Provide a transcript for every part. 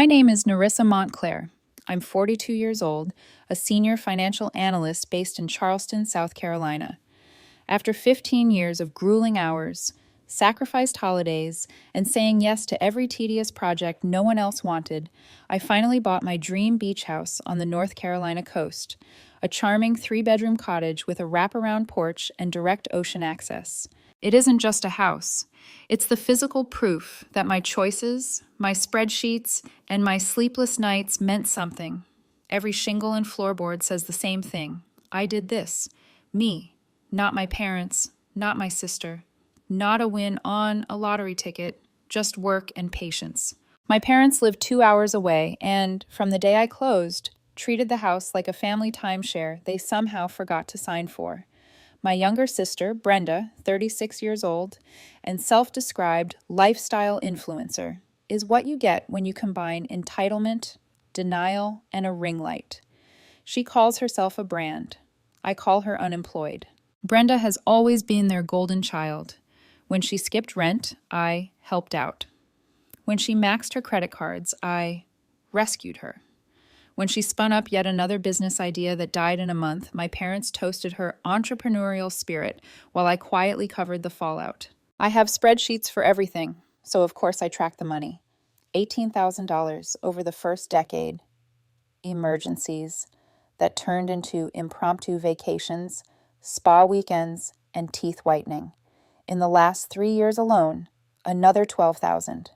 My name is Narissa Montclair. I'm 42 years old, a senior financial analyst based in Charleston, South Carolina. After 15 years of grueling hours, sacrificed holidays, and saying yes to every tedious project no one else wanted, I finally bought my dream beach house on the North Carolina coast, a charming 3-bedroom cottage with a wraparound porch and direct ocean access. It isn't just a house. It's the physical proof that my choices, my spreadsheets, and my sleepless nights meant something. Every shingle and floorboard says the same thing. I did this. Me. Not my parents. Not my sister. Not a win on a lottery ticket. Just work and patience. My parents lived 2 hours away and, from the day I closed, treated the house like a family timeshare they somehow forgot to sign for. My younger sister, Brenda, 36 years old, and self-described lifestyle influencer, is what you get when you combine entitlement, denial, and a ring light. She calls herself a brand. I call her unemployed. Brenda has always been their golden child. When she skipped rent, I helped out. When she maxed her credit cards, I rescued her. When she spun up yet another business idea that died in a month, my parents toasted her entrepreneurial spirit while I quietly covered the fallout. I have spreadsheets for everything, so of course I track the money. $18,000 over the first decade. Emergencies that turned into impromptu vacations, spa weekends, and teeth whitening. In the last 3 years alone, another $12,000.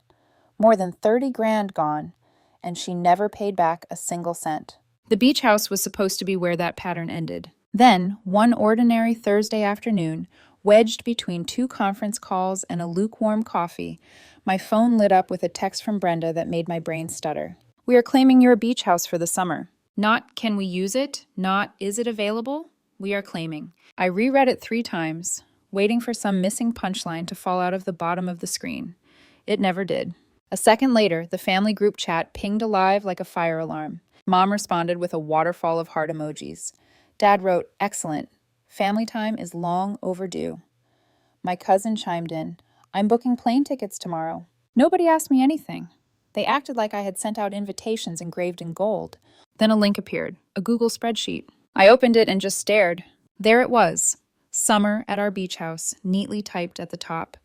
More than 30 grand gone, and she never paid back a single cent. The beach house was supposed to be where that pattern ended. Then, one ordinary Thursday afternoon, wedged between 2 conference calls and a lukewarm coffee, my phone lit up with a text from Brenda that made my brain stutter. We are claiming your beach house for the summer. Not, can we use it? Not, is it available? We are claiming. I reread it 3 times, waiting for some missing punchline to fall out of the bottom of the screen. It never did. A second later, the family group chat pinged alive like a fire alarm. Mom responded with a waterfall of heart emojis. Dad wrote, "Excellent. Family time is long overdue." My cousin chimed in, "I'm booking plane tickets tomorrow." Nobody asked me anything. They acted like I had sent out invitations engraved in gold. Then a link appeared, a Google spreadsheet. I opened it and just stared. There it was. Summer at our beach house, neatly typed at the top.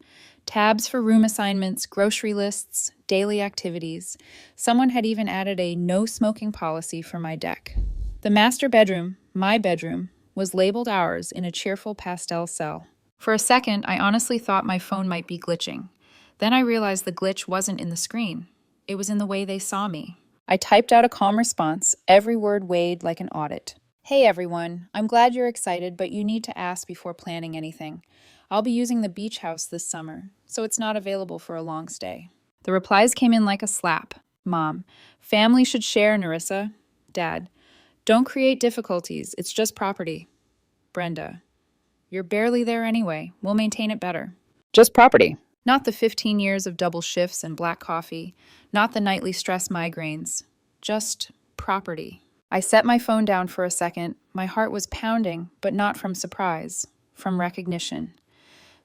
Tabs for room assignments, grocery lists, daily activities. Someone had even added a no smoking policy for my deck. The master bedroom, my bedroom, was labeled ours in a cheerful pastel cell. For a second, I honestly thought my phone might be glitching. Then I realized the glitch wasn't in the screen. It was in the way they saw me. I typed out a calm response, every word weighed like an audit. "Hey everyone, I'm glad you're excited, but you need to ask before planning anything. I'll be using the beach house this summer, so it's not available for a long stay." The replies came in like a slap. Mom, "Family should share, Narissa." Dad, "Don't create difficulties, it's just property." Brenda, "You're barely there anyway, we'll maintain it better." Just property. Not the 15 years of double shifts and black coffee, not the nightly stress migraines. Just property. I set my phone down for a second. My heart was pounding, but not from surprise, from recognition.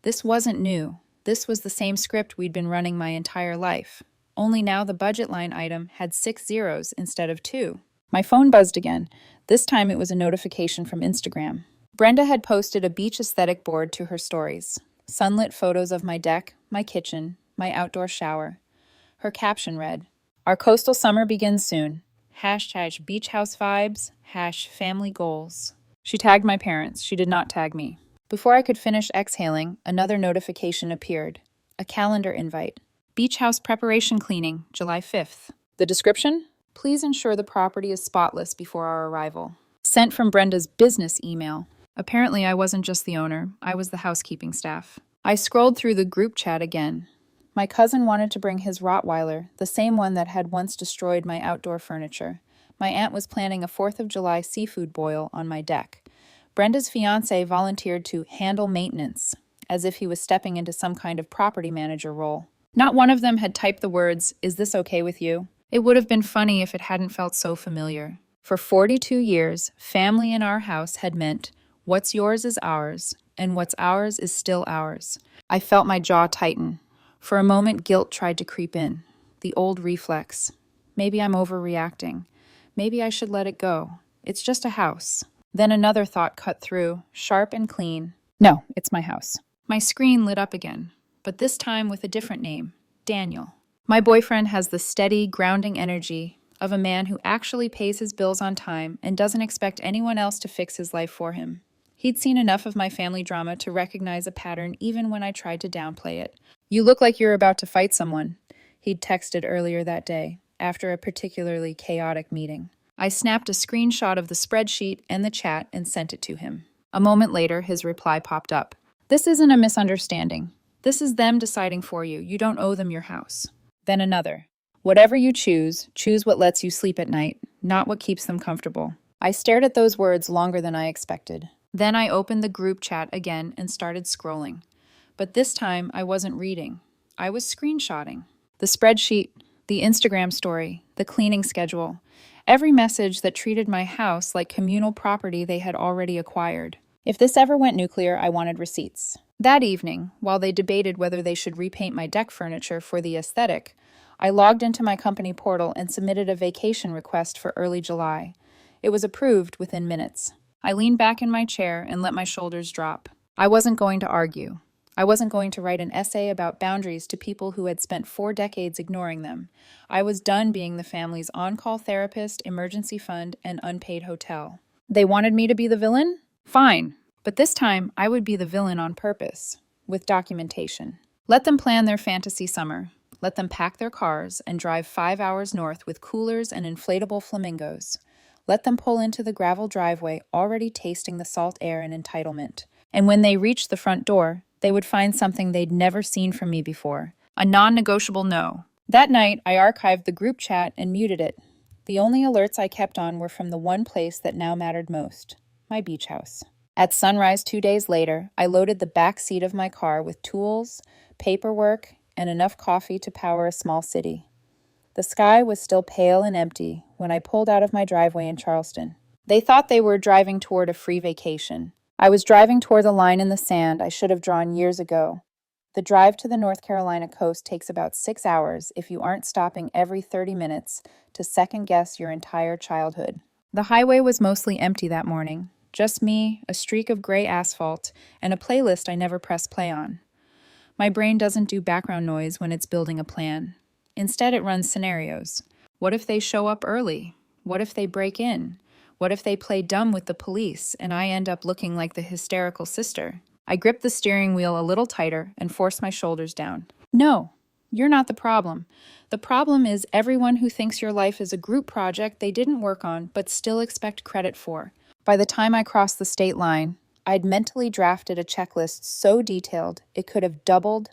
This wasn't new. This was the same script we'd been running my entire life. Only now the budget line item had 6 zeros instead of 2. My phone buzzed again. This time it was a notification from Instagram. Brenda had posted a beach aesthetic board to her stories. Sunlit photos of my deck, my kitchen, my outdoor shower. Her caption read, "Our coastal summer begins soon. Hashtag beach house vibes, #family goals." She tagged my parents. She did not tag me. Before I could finish exhaling, another notification appeared. A calendar invite. Beach house preparation cleaning, July 5th. The description? Please ensure the property is spotless before our arrival. Sent from Brenda's business email. Apparently I wasn't just the owner, I was the housekeeping staff. I scrolled through the group chat again. My cousin wanted to bring his Rottweiler, the same one that had once destroyed my outdoor furniture. My aunt was planning a 4th of July seafood boil on my deck. Brenda's fiancé volunteered to handle maintenance, as if he was stepping into some kind of property manager role. Not one of them had typed the words, "Is this okay with you?" It would have been funny if it hadn't felt so familiar. For 42 years, family in our house had meant, what's yours is ours, and what's ours is still ours. I felt my jaw tighten. For a moment, guilt tried to creep in. The old reflex. Maybe I'm overreacting. Maybe I should let it go. It's just a house. Then another thought cut through, sharp and clean. No, it's my house. My screen lit up again, but this time with a different name, Daniel. My boyfriend has the steady, grounding energy of a man who actually pays his bills on time and doesn't expect anyone else to fix his life for him. He'd seen enough of my family drama to recognize a pattern even when I tried to downplay it. You look like you're about to fight someone, he'd texted earlier that day, after a particularly chaotic meeting. I snapped a screenshot of the spreadsheet and the chat and sent it to him. A moment later, his reply popped up. This isn't a misunderstanding. This is them deciding for you. You don't owe them your house. Then another. Whatever you choose what lets you sleep at night, not what keeps them comfortable. I stared at those words longer than I expected. Then I opened the group chat again and started scrolling. But this time, I wasn't reading. I was screenshotting. The spreadsheet, the Instagram story, the cleaning schedule. Every message that treated my house like communal property they had already acquired. If this ever went nuclear, I wanted receipts. That evening, while they debated whether they should repaint my deck furniture for the aesthetic, I logged into my company portal and submitted a vacation request for early July. It was approved within minutes. I leaned back in my chair and let my shoulders drop. I wasn't going to argue. I wasn't going to write an essay about boundaries to people who had spent 4 decades ignoring them. I was done being the family's on-call therapist, emergency fund, and unpaid hotel. They wanted me to be the villain? Fine. But this time, I would be the villain on purpose, with documentation. Let them plan their fantasy summer. Let them pack their cars and drive 5 hours north with coolers and inflatable flamingos. Let them pull into the gravel driveway already tasting the salt air and entitlement. And when they reached the front door, they would find something they'd never seen from me before. A non-negotiable no. That night, I archived the group chat and muted it. The only alerts I kept on were from the one place that now mattered most, my beach house. At sunrise 2 days later, I loaded the back seat of my car with tools, paperwork, and enough coffee to power a small city. The sky was still pale and empty when I pulled out of my driveway in Charleston. They thought they were driving toward a free vacation. I was driving toward the line in the sand I should have drawn years ago. The drive to the North Carolina coast takes about 6 hours if you aren't stopping every 30 minutes to second-guess your entire childhood. The highway was mostly empty that morning. Just me, a streak of gray asphalt, and a playlist I never press play on. My brain doesn't do background noise when it's building a plan. Instead, it runs scenarios. What if they show up early? What if they break in? What if they play dumb with the police and I end up looking like the hysterical sister? I gripped the steering wheel a little tighter and forced my shoulders down. No, you're not the problem. The problem is everyone who thinks your life is a group project they didn't work on but still expect credit for. By the time I crossed the state line, I'd mentally drafted a checklist so detailed it could have doubled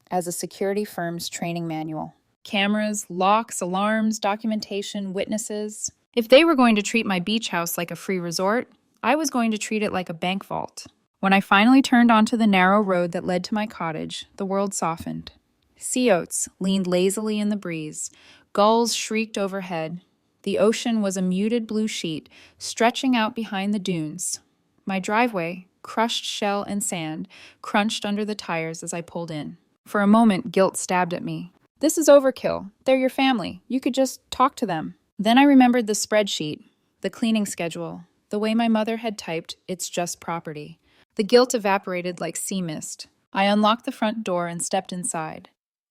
as a security firm's training manual. Cameras, locks, alarms, documentation, witnesses. If they were going to treat my beach house like a free resort, I was going to treat it like a bank vault. When I finally turned onto the narrow road that led to my cottage, the world softened. Sea oats leaned lazily in the breeze. Gulls shrieked overhead. The ocean was a muted blue sheet, stretching out behind the dunes. My driveway, crushed shell and sand, crunched under the tires as I pulled in. For a moment, guilt stabbed at me. This is overkill. They're your family. You could just talk to them. Then I remembered the spreadsheet, the cleaning schedule, the way my mother had typed, "It's just property." The guilt evaporated like sea mist. I unlocked the front door and stepped inside.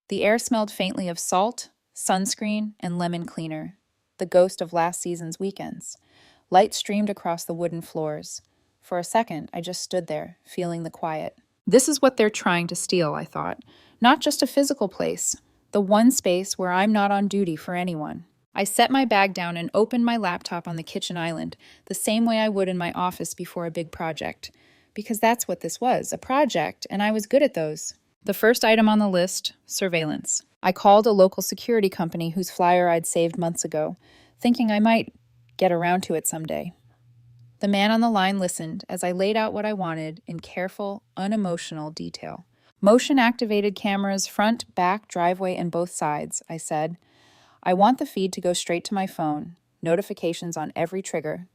The air smelled faintly of salt, sunscreen, and lemon cleaner, the ghost of last season's weekends. Light streamed across the wooden floors. For a second, I just stood there, feeling the quiet. This is what they're trying to steal, I thought. Not just a physical place, the one space where I'm not on duty for anyone. I set my bag down and opened my laptop on the kitchen island, the same way I would in my office before a big project. Because that's what this was, a project, and I was good at those. The first item on the list, surveillance. I called a local security company whose flyer I'd saved months ago, thinking I might get around to it someday. The man on the line listened as I laid out what I wanted in careful, unemotional detail. Motion-activated cameras, front, back, driveway, and both sides, I said. I want the feed to go straight to my phone. Notifications on every trigger.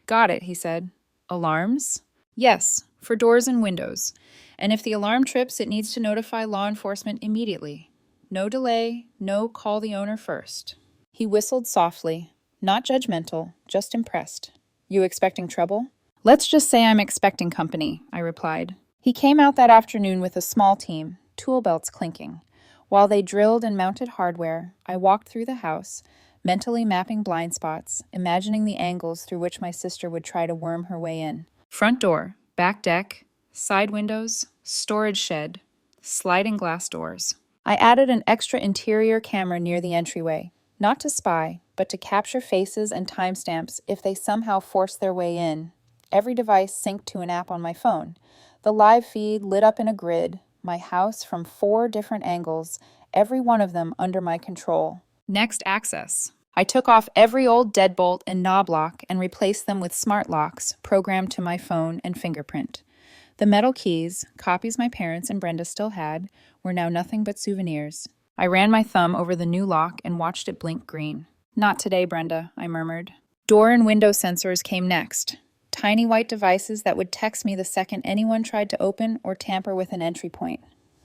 Got it, he said. Alarms? Yes, for doors and windows. And if the alarm trips, it needs to notify law enforcement immediately. No delay, no call the owner first. He whistled softly, not judgmental, just impressed. You expecting trouble? Let's just say I'm expecting company, I replied. He came out that afternoon with a small team, tool belts clinking. While they drilled and mounted hardware, I walked through the house, mentally mapping blind spots, imagining the angles through which my sister would try to worm her way in. Front door, back deck, side windows, storage shed, sliding glass doors. I added an extra interior camera near the entryway, not to spy, but to capture faces and timestamps if they somehow forced their way in. Every device synced to an app on my phone. The live feed lit up in a grid, my house from 4 different angles, every one of them under my control. Next, access. I took off every old deadbolt and knob lock and replaced them with smart locks programmed to my phone and fingerprint. The metal keys, copies my parents and Brenda still had, were now nothing but souvenirs. I ran my thumb over the new lock and watched it blink green. Not today, Brenda, I murmured. Door and window sensors came next. Tiny white devices that would text me the second anyone tried to open or tamper with an entry point.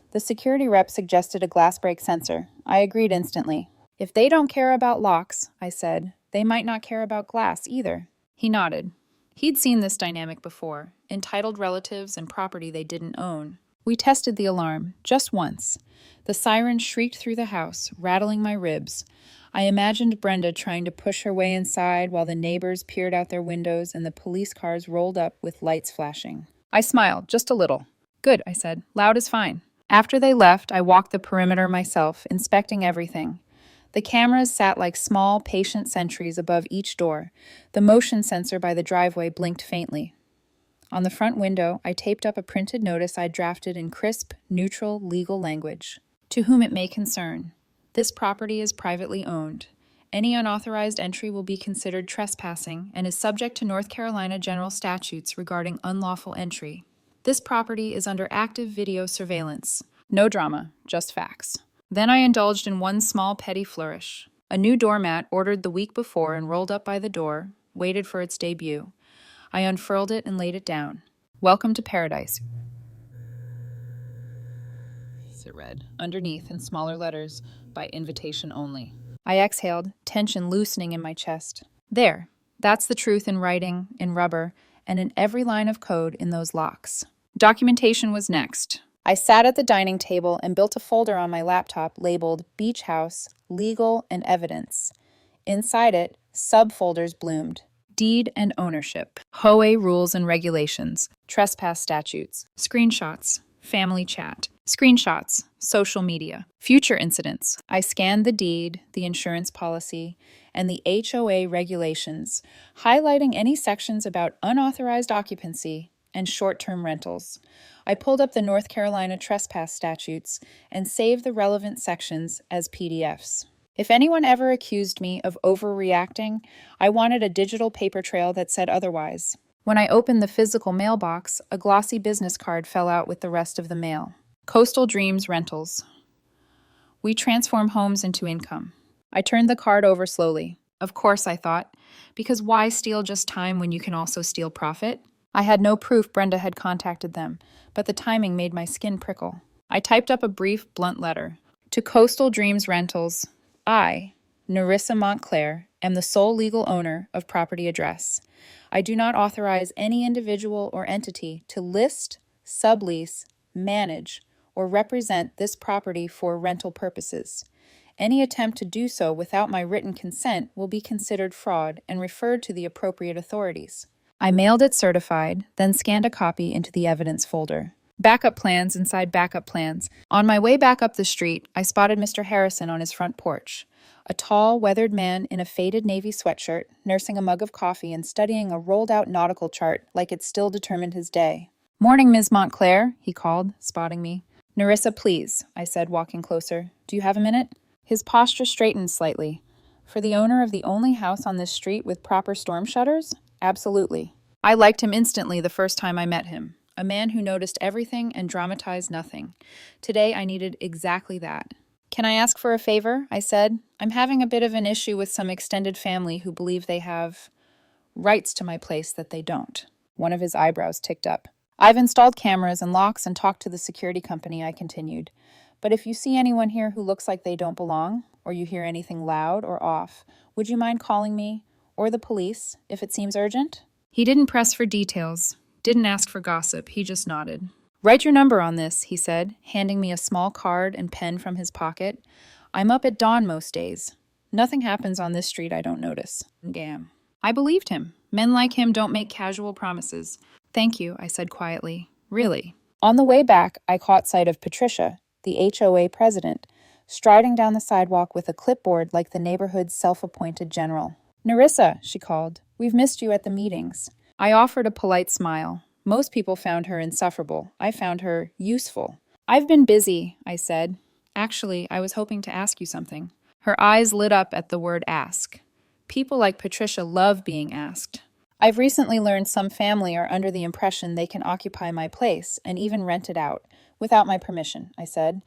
The security rep suggested a glass break sensor. I agreed instantly. If they don't care about locks, I said, they might not care about glass either. He nodded. He'd seen this dynamic before, entitled relatives and property they didn't own. We tested the alarm, just once. The siren shrieked through the house, rattling my ribs. I imagined Brenda trying to push her way inside while the neighbors peered out their windows and the police cars rolled up with lights flashing. I smiled, just a little. Good, I said. Loud is fine. After they left, I walked the perimeter myself, inspecting everything. The cameras sat like small, patient sentries above each door. The motion sensor by the driveway blinked faintly. On the front window, I taped up a printed notice I'd drafted in crisp, neutral, legal language. To whom it may concern. This property is privately owned. Any unauthorized entry will be considered trespassing and is subject to North Carolina general statutes regarding unlawful entry. This property is under active video surveillance. No drama, just facts. Then I indulged in one small petty flourish. A new doormat ordered the week before and rolled up by the door, waited for its debut. I unfurled it and laid it down. Welcome to paradise, it read, underneath in smaller letters, by invitation only. I exhaled, tension loosening in my chest. There, that's the truth in writing, in rubber, and in every line of code in those locks. Documentation was next. I sat at the dining table and built a folder on my laptop labeled Beach House, Legal, and Evidence. Inside it, subfolders bloomed. Deed and ownership, HOA rules and regulations, trespass statutes, screenshots, family chat, screenshots, social media, future incidents. I scanned the deed, the insurance policy, and the HOA regulations, highlighting any sections about unauthorized occupancy and short-term rentals. I pulled up the North Carolina trespass statutes and saved the relevant sections as PDFs. If anyone ever accused me of overreacting, I wanted a digital paper trail that said otherwise. When I opened the physical mailbox, a glossy business card fell out with the rest of the mail. Coastal Dreams Rentals. We transform homes into income. I turned the card over slowly. Of course, I thought, because why steal just time when you can also steal profit? I had no proof Brenda had contacted them, but the timing made my skin prickle. I typed up a brief, blunt letter. To Coastal Dreams Rentals, I, Nerissa Montclair, am the sole legal owner of property address. I do not authorize any individual or entity to list, sublease, manage, or represent this property for rental purposes. Any attempt to do so without my written consent will be considered fraud and referred to the appropriate authorities. I mailed it certified, then scanned a copy into the evidence folder. Backup plans inside backup plans. On my way back up the street, I spotted Mr. Harrison on his front porch. A tall, weathered man in a faded navy sweatshirt, nursing a mug of coffee and studying a rolled-out nautical chart like it still determined his day. "Morning, Ms. Montclair," he called, spotting me. "Nerissa, please," I said, walking closer. "Do you have a minute?" His posture straightened slightly. For the owner of the only house on this street with proper storm shutters? Absolutely. I liked him instantly the first time I met him. A man who noticed everything and dramatized nothing. Today I needed exactly that. "Can I ask for a favor?" I said. "I'm having a bit of an issue with some extended family who believe they have rights to my place that they don't." One of his eyebrows ticked up. "I've installed cameras and locks and talked to the security company," I continued. But if you see anyone here who looks like they don't belong, or you hear anything loud or off, would you mind calling me or the police if it seems urgent?" He didn't press for details, didn't ask for gossip, he just nodded. "Write your number on this," he said, handing me a small card and pen from his pocket. "I'm up at dawn most days. Nothing happens on this street I don't notice." Damn. I believed him. Men like him don't make casual promises. "Thank you," I said quietly. "Really." On the way back, I caught sight of Patricia, the HOA president, striding down the sidewalk with a clipboard like the neighborhood's self-appointed general. "Narissa," she called, "we've missed you at the meetings." I offered a polite smile. Most people found her insufferable. I found her useful. "I've been busy," I said. "Actually, I was hoping to ask you something." Her eyes lit up at the word ask. People like Patricia love being asked. "I've recently learned some family are under the impression they can occupy my place and even rent it out, without my permission," I said.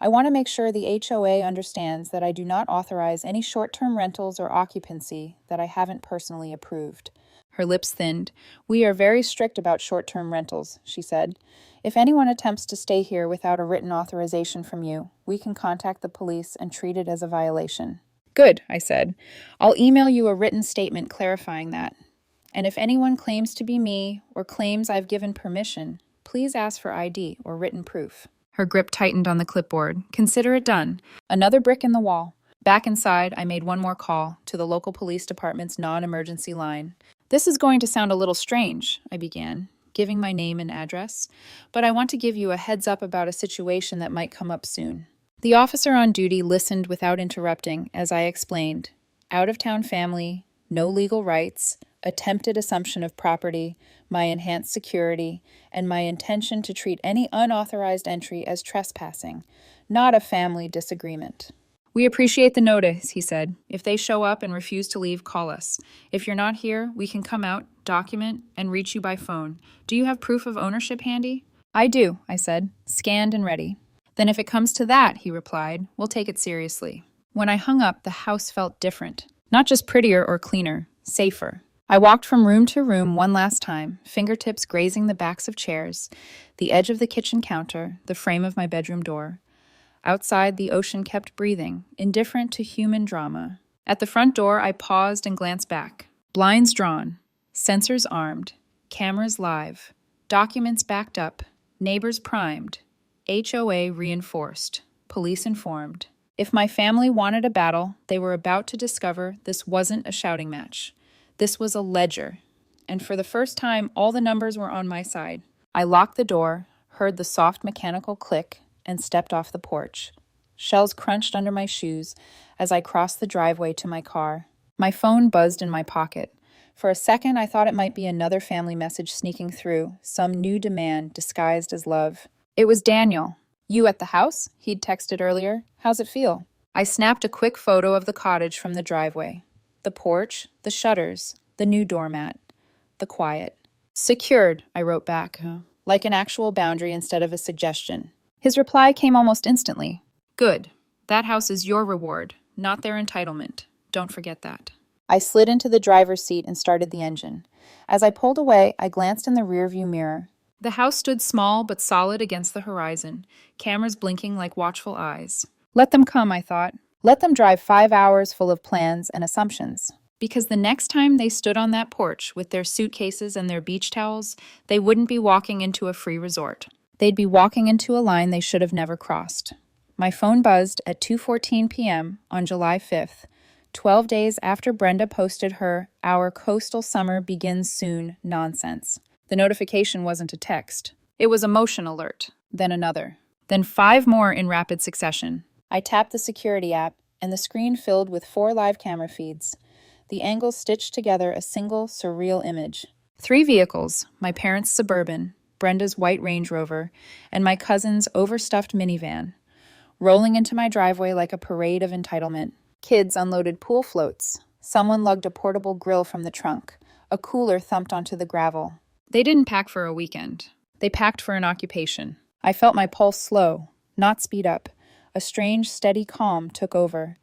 "I want to make sure the HOA understands that I do not authorize any short-term rentals or occupancy that I haven't personally approved." Her lips thinned. "We are very strict about short-term rentals," she said. "If anyone attempts to stay here without a written authorization from you, we can contact the police and treat it as a violation." "Good," I said. "I'll email you a written statement clarifying that. And if anyone claims to be me or claims I've given permission, please ask for ID or written proof." Her grip tightened on the clipboard. "Consider it done." Another brick in the wall. Back inside, I made one more call to the local police department's non-emergency line. "This is going to sound a little strange," I began, giving my name and address, "but I want to give you a heads up about a situation that might come up soon." The officer on duty listened without interrupting as I explained. Out-of-town family, no legal rights, attempted assumption of property, my enhanced security, and my intention to treat any unauthorized entry as trespassing, not a family disagreement. "We appreciate the notice," he said. "If they show up and refuse to leave, call us. If you're not here, we can come out, document, and reach you by phone. Do you have proof of ownership handy?" "I do," I said, scanned and ready. "Then if it comes to that," he replied, "we'll take it seriously." When I hung up, the house felt different. Not just prettier or cleaner, safer. I walked from room to room one last time, fingertips grazing the backs of chairs, the edge of the kitchen counter, the frame of my bedroom door. Outside, the ocean kept breathing, indifferent to human drama. At the front door, I paused and glanced back. Blinds drawn, sensors armed, cameras live, documents backed up, neighbors primed, HOA reinforced, police informed. If my family wanted a battle, they were about to discover this wasn't a shouting match. This was a ledger. And for the first time, all the numbers were on my side. I locked the door, heard the soft mechanical click, and stepped off the porch. Shells crunched under my shoes as I crossed the driveway to my car. My phone buzzed in my pocket. For a second, I thought it might be another family message sneaking through, some new demand disguised as love. It was Daniel. "You at the house?" he'd texted earlier. "How's it feel?" I snapped a quick photo of the cottage from the driveway. The porch, the shutters, the new doormat, the quiet. "Secured," I wrote back, like an actual boundary instead of a suggestion. His reply came almost instantly. "Good. That house is your reward, not their entitlement. Don't forget that." I slid into the driver's seat and started the engine. As I pulled away, I glanced in the rearview mirror. The house stood small but solid against the horizon, cameras blinking like watchful eyes. Let them come, I thought. Let them drive 5 hours full of plans and assumptions. Because the next time they stood on that porch with their suitcases and their beach towels, they wouldn't be walking into a free resort. They'd be walking into a line they should have never crossed. My phone buzzed at 2:14 p.m. on July 5th, 12 days after Brenda posted her "Our coastal summer begins soon" nonsense. The notification wasn't a text. It was a motion alert, then another, then 5 more in rapid succession. I tapped the security app, and the screen filled with 4 live camera feeds. The angles stitched together a single, surreal image. 3 vehicles, my parents' Suburban, Brenda's white Range Rover, and my cousin's overstuffed minivan, rolling into my driveway like a parade of entitlement. Kids unloaded pool floats. Someone lugged a portable grill from the trunk. A cooler thumped onto the gravel. They didn't pack for a weekend. They packed for an occupation. I felt my pulse slow, not speed up. A strange, steady calm took over.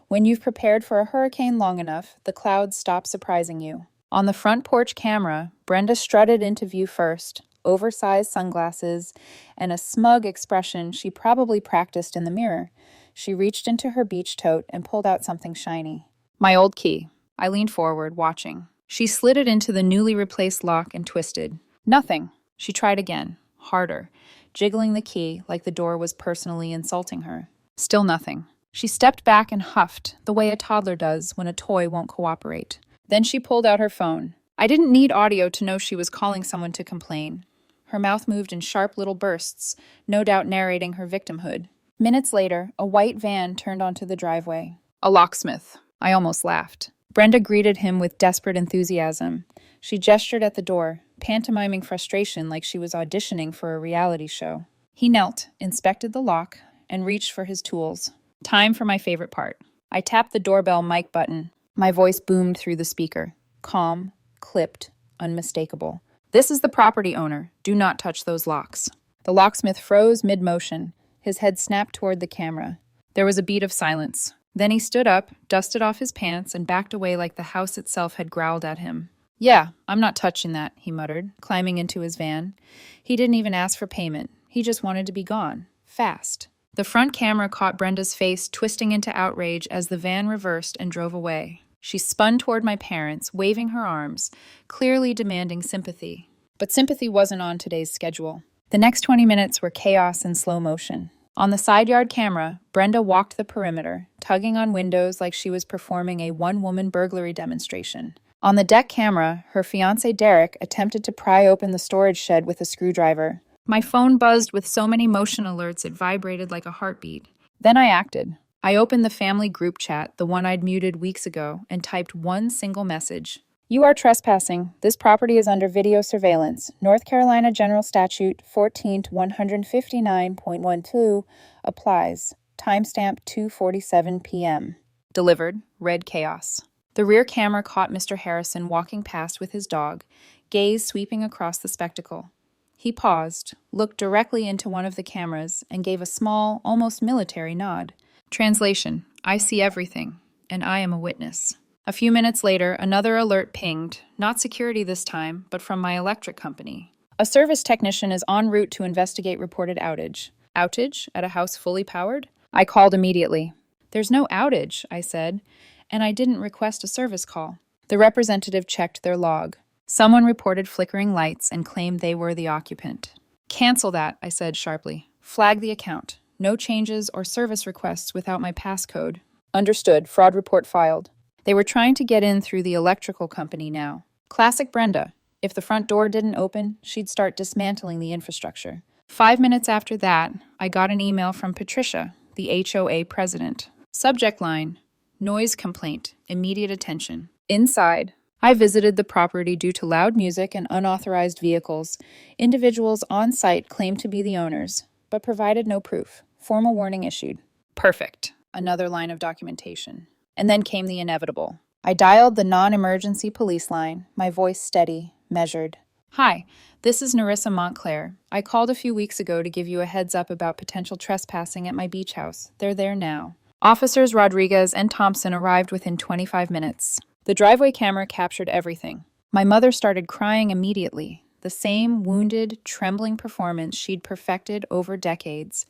When you've prepared for a hurricane long enough, the clouds stop surprising you. On the front porch camera, Brenda strutted into view first, oversized sunglasses, and a smug expression she probably practiced in the mirror. She reached into her beach tote and pulled out something shiny. My old key. I leaned forward, watching. She slid it into the newly replaced lock and twisted. Nothing. She tried again, harder, jiggling the key like the door was personally insulting her. Still nothing. She stepped back and huffed, the way a toddler does when a toy won't cooperate. Then she pulled out her phone. I didn't need audio to know she was calling someone to complain. Her mouth moved in sharp little bursts, no doubt narrating her victimhood. Minutes later, a white van turned onto the driveway. A locksmith. I almost laughed. Brenda greeted him with desperate enthusiasm. She gestured at the door, pantomiming frustration like she was auditioning for a reality show. He knelt, inspected the lock, and reached for his tools. Time for my favorite part. I tapped the doorbell mic button. My voice boomed through the speaker. Calm, clipped, unmistakable. This is the property owner. Do not touch those locks. The locksmith froze mid-motion. His head snapped toward the camera. There was a beat of silence. Then he stood up, dusted off his pants, and backed away like the house itself had growled at him. Yeah, I'm not touching that, he muttered, climbing into his van. He didn't even ask for payment. He just wanted to be gone. Fast. The front camera caught Brenda's face twisting into outrage as the van reversed and drove away. She spun toward my parents, waving her arms, clearly demanding sympathy. But sympathy wasn't on today's schedule. The next 20 minutes were chaos in slow motion. On the side yard camera, Brenda walked the perimeter, tugging on windows like she was performing a one-woman burglary demonstration. On the deck camera, her fiancé Derek attempted to pry open the storage shed with a screwdriver. My phone buzzed with so many motion alerts it vibrated like a heartbeat. Then I acted. I opened the family group chat, the one I'd muted weeks ago, and typed one single message. You are trespassing. This property is under video surveillance. North Carolina General Statute 14-159.12 applies. Timestamp 2:47 p.m. Delivered. Red chaos. The rear camera caught Mr. Harrison walking past with his dog, gaze sweeping across the spectacle. He paused, looked directly into one of the cameras, and gave a small, almost military nod. Translation: I see everything, and I am a witness. A few minutes later, another alert pinged, not security this time, but from my electric company. A service technician is en route to investigate reported outage. Outage at a house fully powered? I called immediately. There's no outage, I said, and I didn't request a service call. The representative checked their log. Someone reported flickering lights and claimed they were the occupant. Cancel that, I said sharply. Flag the account. No changes or service requests without my passcode. Understood. Fraud report filed. They were trying to get in through the electrical company now. Classic Brenda. If the front door didn't open, she'd start dismantling the infrastructure. 5 minutes after that, I got an email from Patricia, the HOA president. Subject line: noise complaint. Immediate attention. Inside, I visited the property due to loud music and unauthorized vehicles. Individuals on site claimed to be the owners, but provided no proof. Formal warning issued. Perfect. Another line of documentation. And then came the inevitable. I dialed the non-emergency police line, my voice steady, measured. Hi, this is Narissa Montclair. I called a few weeks ago to give you a heads up about potential trespassing at my beach house. They're there now. Officers Rodriguez and Thompson arrived within 25 minutes. The driveway camera captured everything. My mother started crying immediately, the same wounded, trembling performance she'd perfected over decades.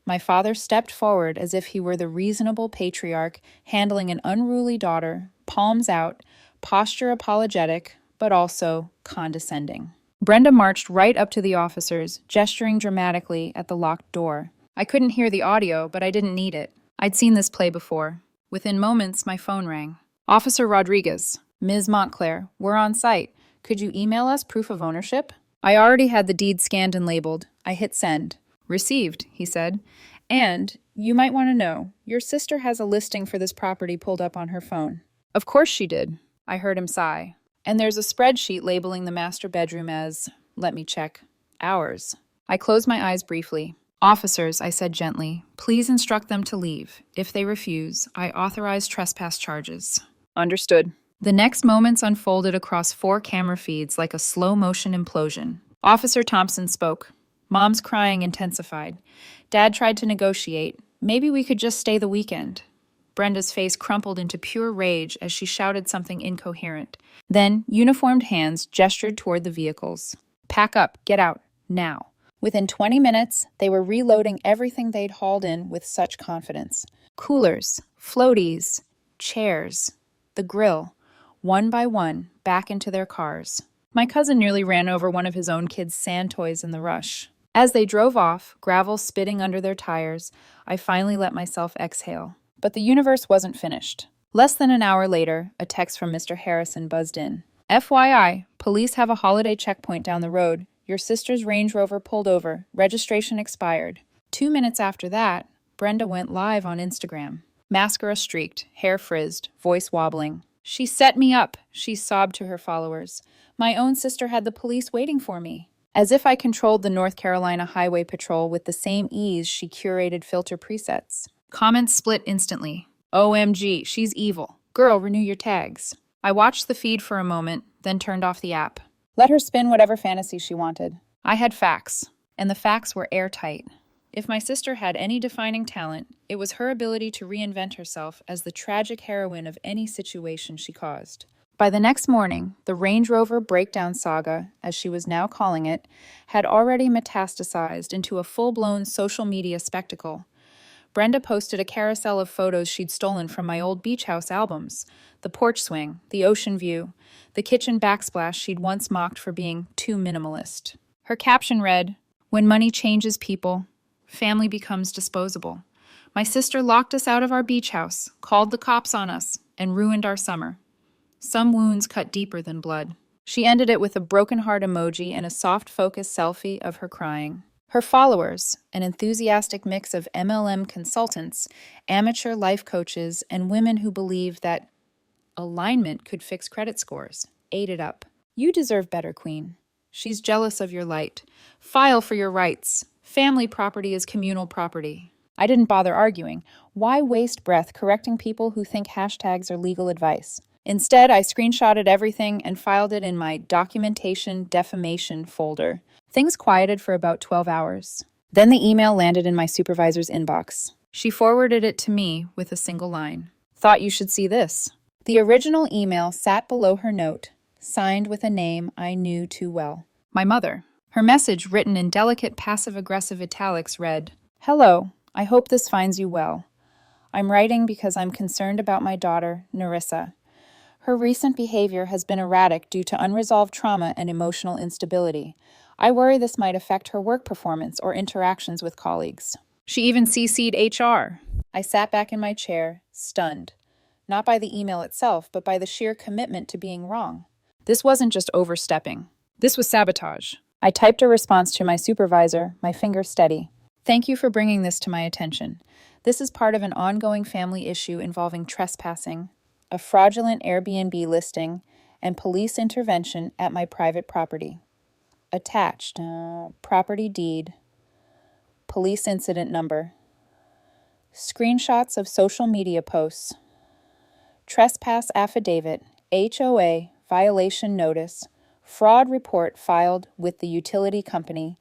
My father stepped forward as if he were the reasonable patriarch handling an unruly daughter, palms out, posture apologetic, but also condescending. Brenda marched right up to the officers, gesturing dramatically at the locked door. I couldn't hear the audio, but I didn't need it. I'd seen this play before. Within moments, my phone rang. Officer Rodriguez, Ms. Montclair, we're on site. Could you email us proof of ownership? I already had the deed scanned and labeled. I hit send. Received, he said. And, you might want to know, your sister has a listing for this property pulled up on her phone. Of course she did. I heard him sigh. And there's a spreadsheet labeling the master bedroom as, let me check, ours. I closed my eyes briefly. Officers, I said gently, please instruct them to leave. If they refuse, I authorize trespass charges. Understood. The next moments unfolded across 4 camera feeds like a slow-motion implosion. Officer Thompson spoke. Mom's crying intensified. Dad tried to negotiate. Maybe we could just stay the weekend. Brenda's face crumpled into pure rage as she shouted something incoherent. Then, uniformed hands gestured toward the vehicles. Pack up, get out, now. Within 20 minutes, they were reloading everything they'd hauled in with such confidence. Coolers, floaties, chairs, the grill, one by one, back into their cars. My cousin nearly ran over one of his own kids' sand toys in the rush. As they drove off, gravel spitting under their tires, I finally let myself exhale. But the universe wasn't finished. Less than an hour later, a text from Mr. Harrison buzzed in. FYI, police have a holiday checkpoint down the road. Your sister's Range Rover pulled over. Registration expired. 2 minutes after that, Brenda went live on Instagram. Mascara streaked, hair frizzed, voice wobbling. She set me up, she sobbed to her followers. My own sister had the police waiting for me. As if I controlled the North Carolina Highway Patrol with the same ease she curated filter presets. Comments split instantly. OMG, she's evil. Girl, renew your tags. I watched the feed for a moment, then turned off the app. Let her spin whatever fantasy she wanted. I had facts, and the facts were airtight. If my sister had any defining talent, it was her ability to reinvent herself as the tragic heroine of any situation she caused. By the next morning, the Range Rover breakdown saga, as she was now calling it, had already metastasized into a full-blown social media spectacle. Brenda posted a carousel of photos she'd stolen from my old beach house albums, the porch swing, the ocean view, the kitchen backsplash she'd once mocked for being too minimalist. Her caption read, "When money changes people, family becomes disposable. My sister locked us out of our beach house, called the cops on us, and ruined our summer. Some wounds cut deeper than blood." She ended it with a broken heart emoji and a soft focus selfie of her crying. Her followers, an enthusiastic mix of MLM consultants, amateur life coaches, and women who believed that alignment could fix credit scores, ate it up. You deserve better, Queen. She's jealous of your light. File for your rights. Family property is communal property. I didn't bother arguing. Why waste breath correcting people who think hashtags are legal advice? Instead, I screenshotted everything and filed it in my documentation defamation folder. Things quieted for about 12 hours. Then the email landed in my supervisor's inbox. She forwarded it to me with a single line. Thought you should see this. The original email sat below her note, signed with a name I knew too well. My mother. Her message, written in delicate passive-aggressive italics, read, "Hello, I hope this finds you well. I'm writing because I'm concerned about my daughter, Narissa. Her recent behavior has been erratic due to unresolved trauma and emotional instability. I worry this might affect her work performance or interactions with colleagues." She even CC'd HR. I sat back in my chair, stunned. Not by the email itself, but by the sheer commitment to being wrong. This wasn't just overstepping. This was sabotage. I typed a response to my supervisor, my finger steady. "Thank you for bringing this to my attention. This is part of an ongoing family issue involving trespassing, a fraudulent Airbnb listing, and police intervention at my private property. Attached, property deed, police incident number, screenshots of social media posts, trespass affidavit, HOA, violation notice, fraud report filed with the utility company,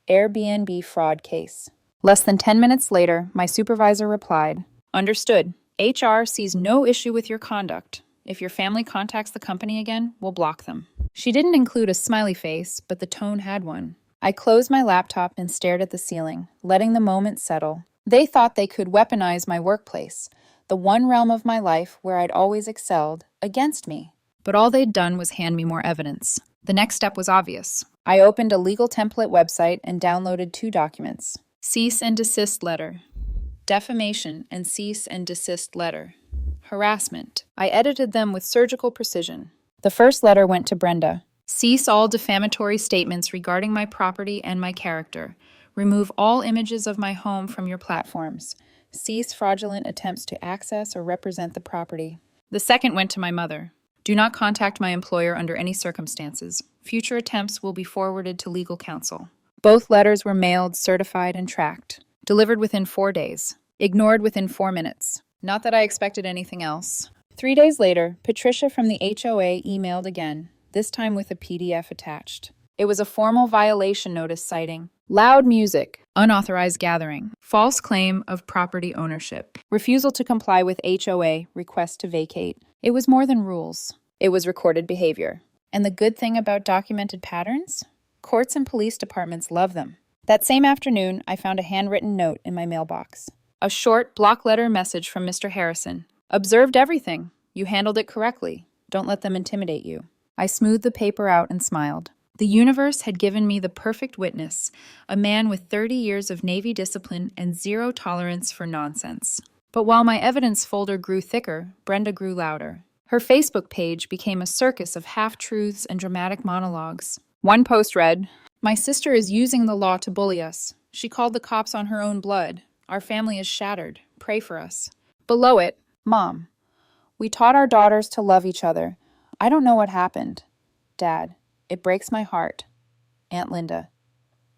Airbnb fraud case." Less than 10 minutes later, my supervisor replied, "Understood. HR sees no issue with your conduct. If your family contacts the company again, we'll block them." She didn't include a smiley face, but the tone had one. I closed my laptop and stared at the ceiling, letting the moment settle. They thought they could weaponize my workplace, the one realm of my life where I'd always excelled, against me. But all they'd done was hand me more evidence. The next step was obvious. I opened a legal template website and downloaded 2 documents. Cease and desist letter. Defamation and cease and desist letter. Harassment. I edited them with surgical precision. The first letter went to Brenda. "Cease all defamatory statements regarding my property and my character. Remove all images of my home from your platforms. Cease fraudulent attempts to access or represent the property." The second went to my mother. "Do not contact my employer under any circumstances. Future attempts will be forwarded to legal counsel." Both letters were mailed, certified, and tracked. Delivered within 4 days. Ignored within 4 minutes. Not that I expected anything else. 3 days later, Patricia from the HOA emailed again, this time with a PDF attached. It was a formal violation notice citing loud music, unauthorized gathering, false claim of property ownership, refusal to comply with HOA, request to vacate. It was more than rules. It was recorded behavior. And the good thing about documented patterns? Courts and police departments love them. That same afternoon, I found a handwritten note in my mailbox. A short, block letter message from Mr. Harrison. Observed everything. You handled it correctly. Don't let them intimidate you. I smoothed the paper out and smiled. The universe had given me the perfect witness, a man with 30 years of Navy discipline and zero tolerance for nonsense. But while my evidence folder grew thicker, Brenda grew louder. Her Facebook page became a circus of half-truths and dramatic monologues. One post read, "My sister is using the law to bully us. She called the cops on her own blood. Our family is shattered. Pray for us." Below it, "Mom, we taught our daughters to love each other. I don't know what happened. Dad, it breaks my heart. Aunt Linda.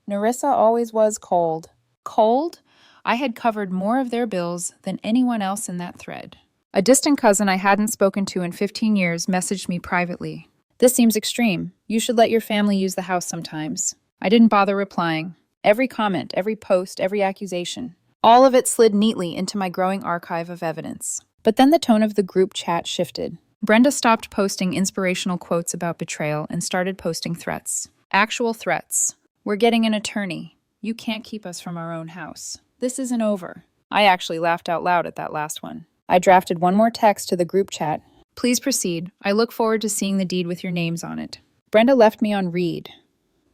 Narissa always was cold." Cold? I had covered more of their bills than anyone else in that thread. A distant cousin I hadn't spoken to in 15 years messaged me privately. "This seems extreme. You should let your family use the house sometimes." I didn't bother replying. Every comment, every post, every accusation. All of it slid neatly into my growing archive of evidence. But then the tone of the group chat shifted. Brenda stopped posting inspirational quotes about betrayal and started posting threats. Actual threats. "We're getting an attorney. You can't keep us from our own house. This isn't over." I actually laughed out loud at that last one. I drafted one more text to the group chat. "Please proceed. I look forward to seeing the deed with your names on it." Brenda left me on read.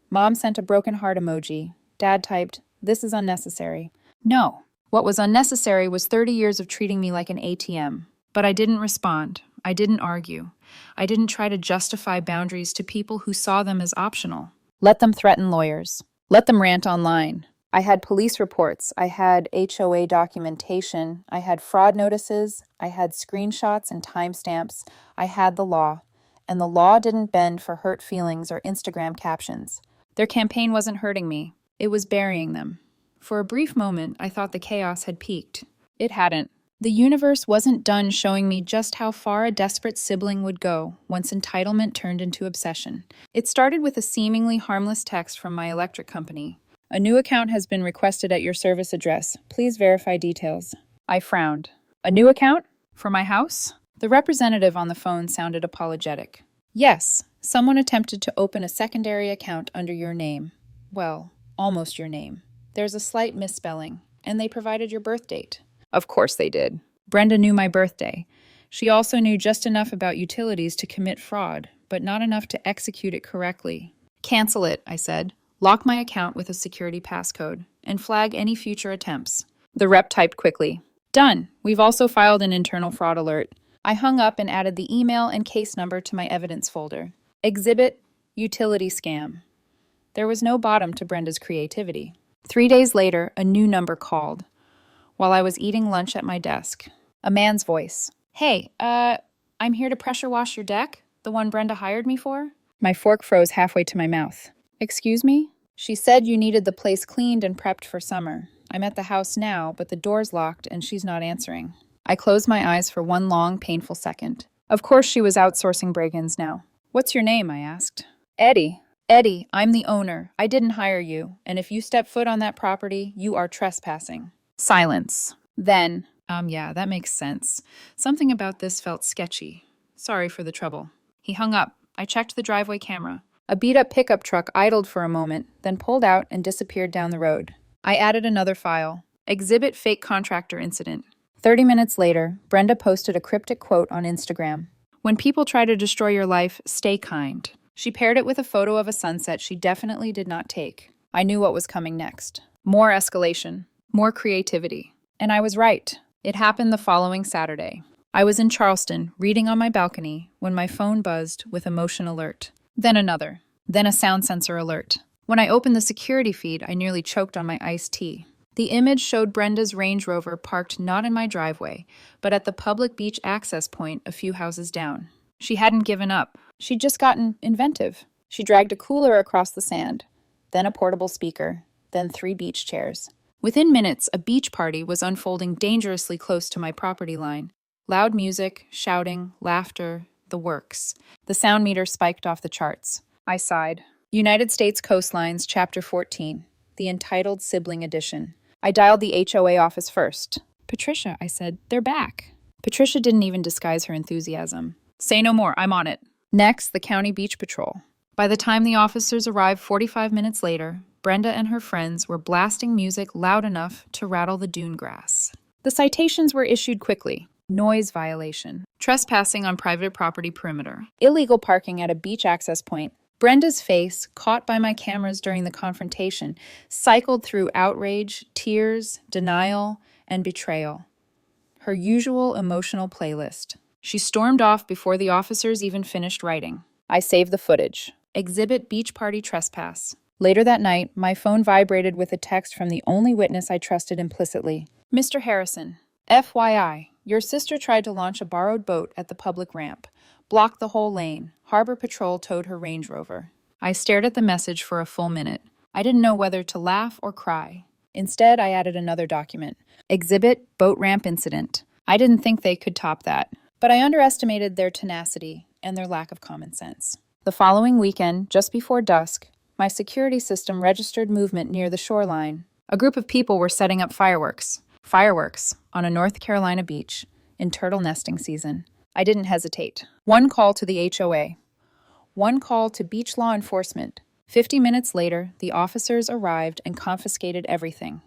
Mom sent a broken heart emoji. Dad typed, "This is unnecessary." No. What was unnecessary was 30 years of treating me like an ATM. But I didn't respond. I didn't argue. I didn't try to justify boundaries to people who saw them as optional. Let them threaten lawyers. Let them rant online. I had police reports. I had HOA documentation. I had fraud notices. I had screenshots and timestamps. I had the law. And the law didn't bend for hurt feelings or Instagram captions. Their campaign wasn't hurting me. It was burying them. For a brief moment, I thought the chaos had peaked. It hadn't. The universe wasn't done showing me just how far a desperate sibling would go once entitlement turned into obsession. It started with a seemingly harmless text from my electric company. "A new account has been requested at your service address. Please verify details." I frowned. "A new account? For my house?" The representative on the phone sounded apologetic. "Yes, someone attempted to open a secondary account under your name. Well, almost your name. There's a slight misspelling, and they provided your birth date." Of course they did. Brenda knew my birthday. She also knew just enough about utilities to commit fraud, but not enough to execute it correctly. "Cancel it," I said. "Lock my account with a security passcode, and flag any future attempts." The rep typed quickly. "Done. We've also filed an internal fraud alert." I hung up and added the email and case number to my evidence folder. Exhibit, utility scam. There was no bottom to Brenda's creativity. 3 days later, a new number called. While I was eating lunch at my desk, a man's voice. "Hey, I'm here to pressure wash your deck, the one Brenda hired me for." My fork froze halfway to my mouth. "Excuse me?" "She said you needed the place cleaned and prepped for summer. I'm at the house now, but the door's locked and she's not answering." I closed my eyes for one long, painful second. Of course she was outsourcing break-ins now. "What's your name?" I asked. "Eddie." "Eddie, I'm the owner. I didn't hire you, and if you step foot on that property, you are trespassing." Silence. Then, yeah, that makes sense. Something about this felt sketchy. "Sorry for the trouble." He hung up. I checked the driveway camera. A beat-up pickup truck idled for a moment, then pulled out and disappeared down the road. I added another file. Exhibit fake contractor incident. 30 minutes later, Brenda posted a cryptic quote on Instagram. "When people try to destroy your life, stay kind." She paired it with a photo of a sunset she definitely did not take. I knew what was coming next. More escalation. More creativity. And I was right. It happened the following Saturday. I was in Charleston, reading on my balcony, when my phone buzzed with a motion alert. Then another. Then a sound sensor alert. When I opened the security feed, I nearly choked on my iced tea. The image showed Brenda's Range Rover parked not in my driveway, but at the public beach access point a few houses down. She hadn't given up. She'd just gotten inventive. She dragged a cooler across the sand, then a portable speaker, then 3 beach chairs. Within minutes, a beach party was unfolding dangerously close to my property line. Loud music, shouting, laughter, the works. The sound meter spiked off the charts. I sighed. United States Coastlines, Chapter 14, the entitled Sibling Edition. I dialed the HOA office first. "Patricia," I said, "they're back." Patricia didn't even disguise her enthusiasm. "Say no more, I'm on it." Next, the County Beach Patrol. By the time the officers arrived 45 minutes later, Brenda and her friends were blasting music loud enough to rattle the dune grass. The citations were issued quickly. Noise violation, trespassing on private property perimeter, illegal parking at a beach access point. Brenda's face, caught by my cameras during the confrontation, cycled through outrage, tears, denial, and betrayal. Her usual emotional playlist. She stormed off before the officers even finished writing. I saved the footage. Exhibit beach party trespass. Later that night, my phone vibrated with a text from the only witness I trusted implicitly. Mr. Harrison, FYI, your sister tried to launch a borrowed boat at the public ramp, blocked the whole lane. Harbor Patrol towed her Range Rover. I stared at the message for a full minute. I didn't know whether to laugh or cry. Instead, I added another document. Exhibit boat ramp incident. I didn't think they could top that, but I underestimated their tenacity and their lack of common sense. The following weekend, just before dusk, my security system registered movement near the shoreline. A group of people were setting up fireworks. Fireworks on a North Carolina beach in turtle nesting season. I didn't hesitate. One call to the HOA. One call to beach law enforcement. 50 minutes later, the officers arrived and confiscated everything.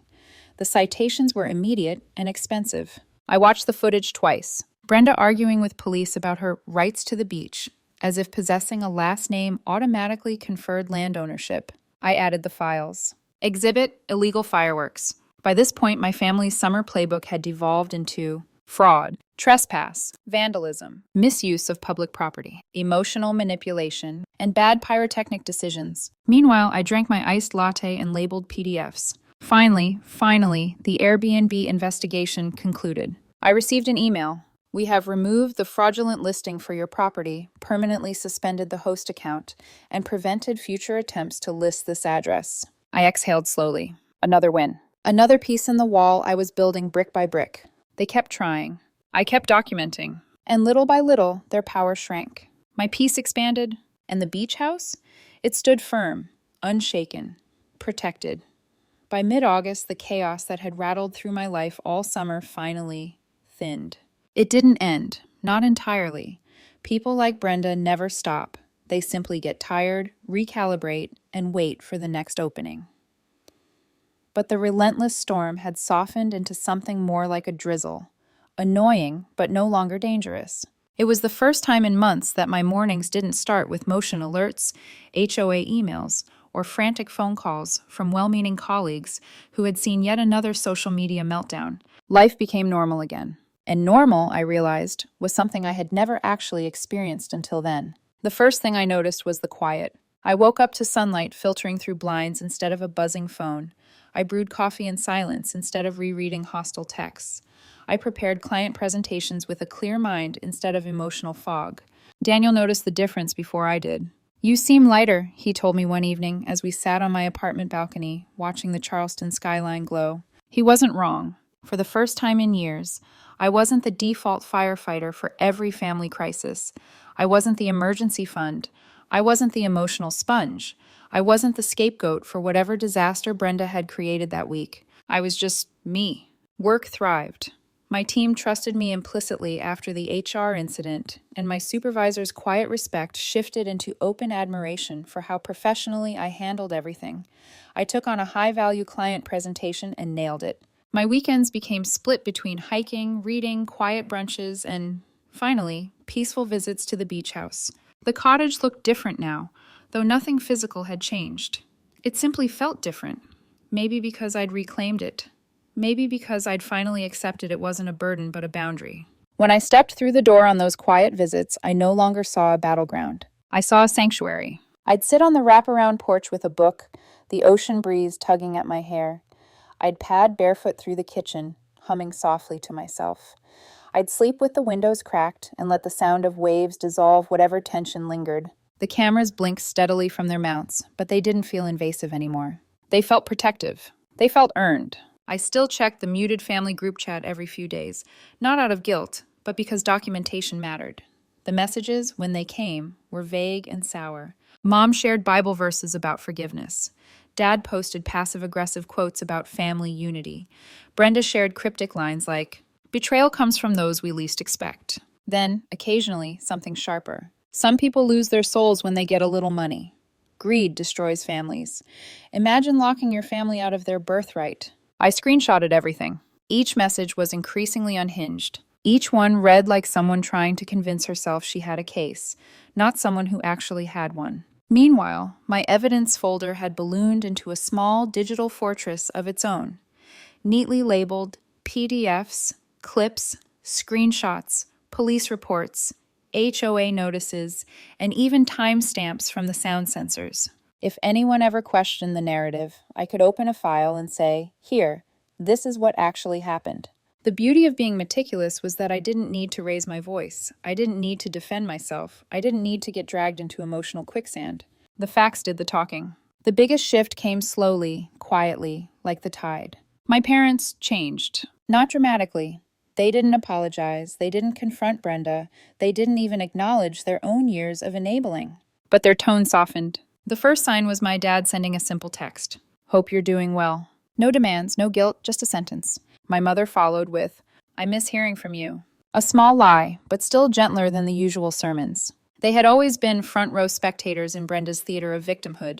The citations were immediate and expensive. I watched the footage twice. Brenda arguing with police about her rights to the beach, as if possessing a last name automatically conferred land ownership. I added the files. Exhibit illegal fireworks. By this point, my family's summer playbook had devolved into fraud, trespass, vandalism, misuse of public property, emotional manipulation, and bad pyrotechnic decisions. Meanwhile, I drank my iced latte and labeled PDFs. Finally, the Airbnb investigation concluded. I received an email. We have removed the fraudulent listing for your property, permanently suspended the host account, and prevented future attempts to list this address. I exhaled slowly. Another win. Another piece in the wall I was building brick by brick. They kept trying. I kept documenting. And little by little, their power shrank. My peace expanded, and the beach house? It stood firm, unshaken, protected. By mid-August, the chaos that had rattled through my life all summer finally thinned. It didn't end, not entirely. People like Brenda never stop. They simply get tired, recalibrate, and wait for the next opening. But the relentless storm had softened into something more like a drizzle. Annoying, but no longer dangerous. It was the first time in months that my mornings didn't start with motion alerts, HOA emails, or frantic phone calls from well-meaning colleagues who had seen yet another social media meltdown. Life became normal again. And normal, I realized, was something I had never actually experienced until then. The first thing I noticed was the quiet. I woke up to sunlight filtering through blinds instead of a buzzing phone. I brewed coffee in silence instead of rereading hostile texts. I prepared client presentations with a clear mind instead of emotional fog. Daniel noticed the difference before I did. "You seem lighter," he told me one evening as we sat on my apartment balcony, watching the Charleston skyline glow. He wasn't wrong. For the first time in years, I wasn't the default firefighter for every family crisis. I wasn't the emergency fund. I wasn't the emotional sponge. I wasn't the scapegoat for whatever disaster Brenda had created that week. I was just me. Work thrived. My team trusted me implicitly after the HR incident, and my supervisor's quiet respect shifted into open admiration for how professionally I handled everything. I took on a high-value client presentation and nailed it. My weekends became split between hiking, reading, quiet brunches, and, finally, peaceful visits to the beach house. The cottage looked different now, though nothing physical had changed. It simply felt different. Maybe because I'd reclaimed it. Maybe because I'd finally accepted it wasn't a burden but a boundary. When I stepped through the door on those quiet visits, I no longer saw a battleground. I saw a sanctuary. I'd sit on the wraparound porch with a book, the ocean breeze tugging at my hair. I'd pad barefoot through the kitchen, humming softly to myself. I'd sleep with the windows cracked and let the sound of waves dissolve whatever tension lingered. The cameras blinked steadily from their mounts, but they didn't feel invasive anymore. They felt protective. They felt earned. I still checked the muted family group chat every few days, not out of guilt, but because documentation mattered. The messages, when they came, were vague and sour. Mom shared Bible verses about forgiveness. Dad posted passive-aggressive quotes about family unity. Brenda shared cryptic lines like, "Betrayal comes from those we least expect." Then, occasionally, something sharper. "Some people lose their souls when they get a little money." Greed destroys families. Imagine locking your family out of their birthright. I screenshotted everything. Each message was increasingly unhinged. Each one read like someone trying to convince herself she had a case, not someone who actually had one. Meanwhile, my evidence folder had ballooned into a small digital fortress of its own, neatly labeled PDFs, clips, screenshots, police reports, HOA notices, and even timestamps from the sound sensors. If anyone ever questioned the narrative, I could open a file and say, "Here, this is what actually happened." The beauty of being meticulous was that I didn't need to raise my voice. I didn't need to defend myself. I didn't need to get dragged into emotional quicksand. The facts did the talking. The biggest shift came slowly, quietly, like the tide. My parents changed. Not dramatically. They didn't apologize. They didn't confront Brenda. They didn't even acknowledge their own years of enabling. But their tone softened. The first sign was my dad sending a simple text. "Hope you're doing well." No demands, no guilt, just a sentence. My mother followed with, "I miss hearing from you." A small lie, but still gentler than the usual sermons. They had always been front row spectators in Brenda's theater of victimhood.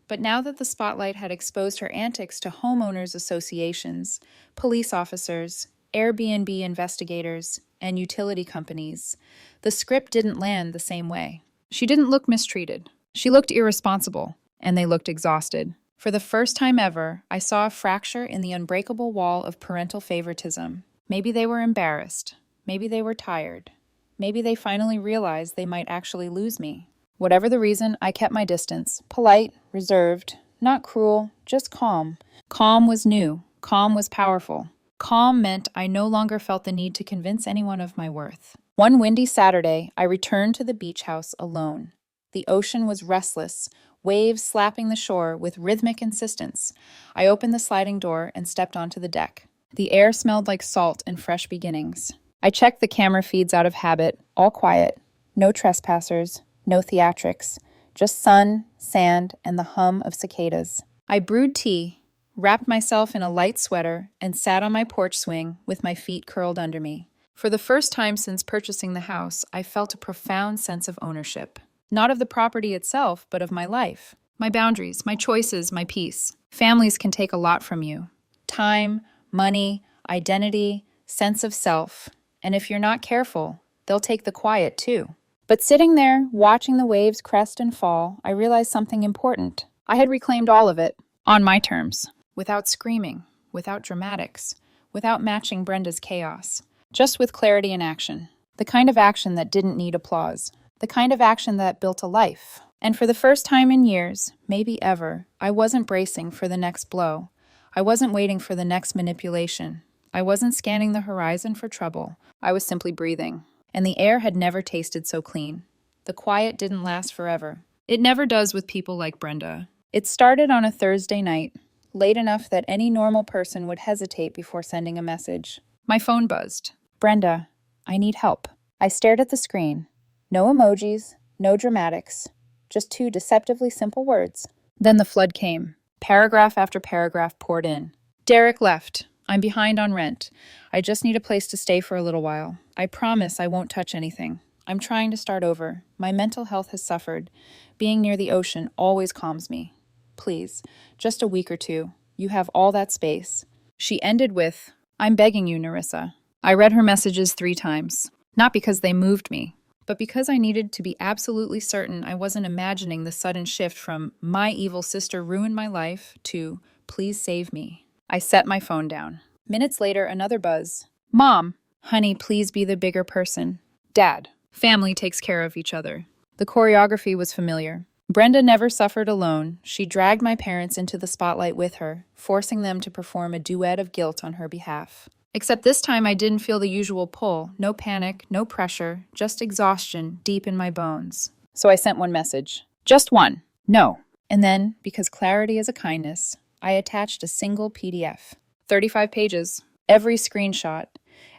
But now that the spotlight had exposed her antics to homeowners associations, police officers, Airbnb investigators, and utility companies, the script didn't land the same way. She didn't look mistreated. She looked irresponsible, and they looked exhausted. For the first time ever, I saw a fracture in the unbreakable wall of parental favoritism. Maybe they were embarrassed. Maybe they were tired. Maybe they finally realized they might actually lose me. Whatever the reason, I kept my distance. Polite, reserved, not cruel, just calm. Calm was new. Calm was powerful. Calm meant I no longer felt the need to convince anyone of my worth. One windy Saturday, I returned to the beach house alone. The ocean was restless, waves slapping the shore with rhythmic insistence. I opened the sliding door and stepped onto the deck. The air smelled like salt and fresh beginnings. I checked the camera feeds out of habit, all quiet. No trespassers, no theatrics, just sun, sand, and the hum of cicadas. I brewed tea, wrapped myself in a light sweater, and sat on my porch swing with my feet curled under me. For the first time since purchasing the house, I felt a profound sense of ownership. Not of the property itself, but of my life. My boundaries, my choices, my peace. Families can take a lot from you. Time, money, identity, sense of self. And if you're not careful, they'll take the quiet too. But sitting there, watching the waves crest and fall, I realized something important. I had reclaimed all of it, on my terms, without screaming, without dramatics, without matching Brenda's chaos, just with clarity and action. The kind of action that didn't need applause. The kind of action that built a life. And for the first time in years, maybe ever, I wasn't bracing for the next blow. I wasn't waiting for the next manipulation. I wasn't scanning the horizon for trouble. I was simply breathing. And the air had never tasted so clean. The quiet didn't last forever. It never does with people like Brenda. It started on a Thursday night, late enough that any normal person would hesitate before sending a message. My phone buzzed. "Brenda, I need help." I stared at the screen. No emojis, no dramatics, just two deceptively simple words. Then the flood came. Paragraph after paragraph poured in. "Derek left. I'm behind on rent. I just need a place to stay for a little while. I promise I won't touch anything. I'm trying to start over. My mental health has suffered. Being near the ocean always calms me. Please, just a week or two. You have all that space." She ended with, "I'm begging you, Narissa." I read her messages 3 times. Not because they moved me, but because I needed to be absolutely certain I wasn't imagining the sudden shift from "my evil sister ruined my life" to "please save me." I set my phone down. Minutes later, another buzz. "Mom, honey, please be the bigger person." "Dad, family takes care of each other." The choreography was familiar. Brenda never suffered alone. She dragged my parents into the spotlight with her, forcing them to perform a duet of guilt on her behalf. Except this time I didn't feel the usual pull. No panic, no pressure, just exhaustion deep in my bones. So I sent one message. Just one. No. And then, because clarity is a kindness, I attached a single PDF. 35 pages. Every screenshot.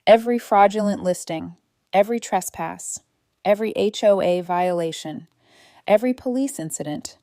Every fraudulent listing. Every trespass. Every HOA violation. Every police incident.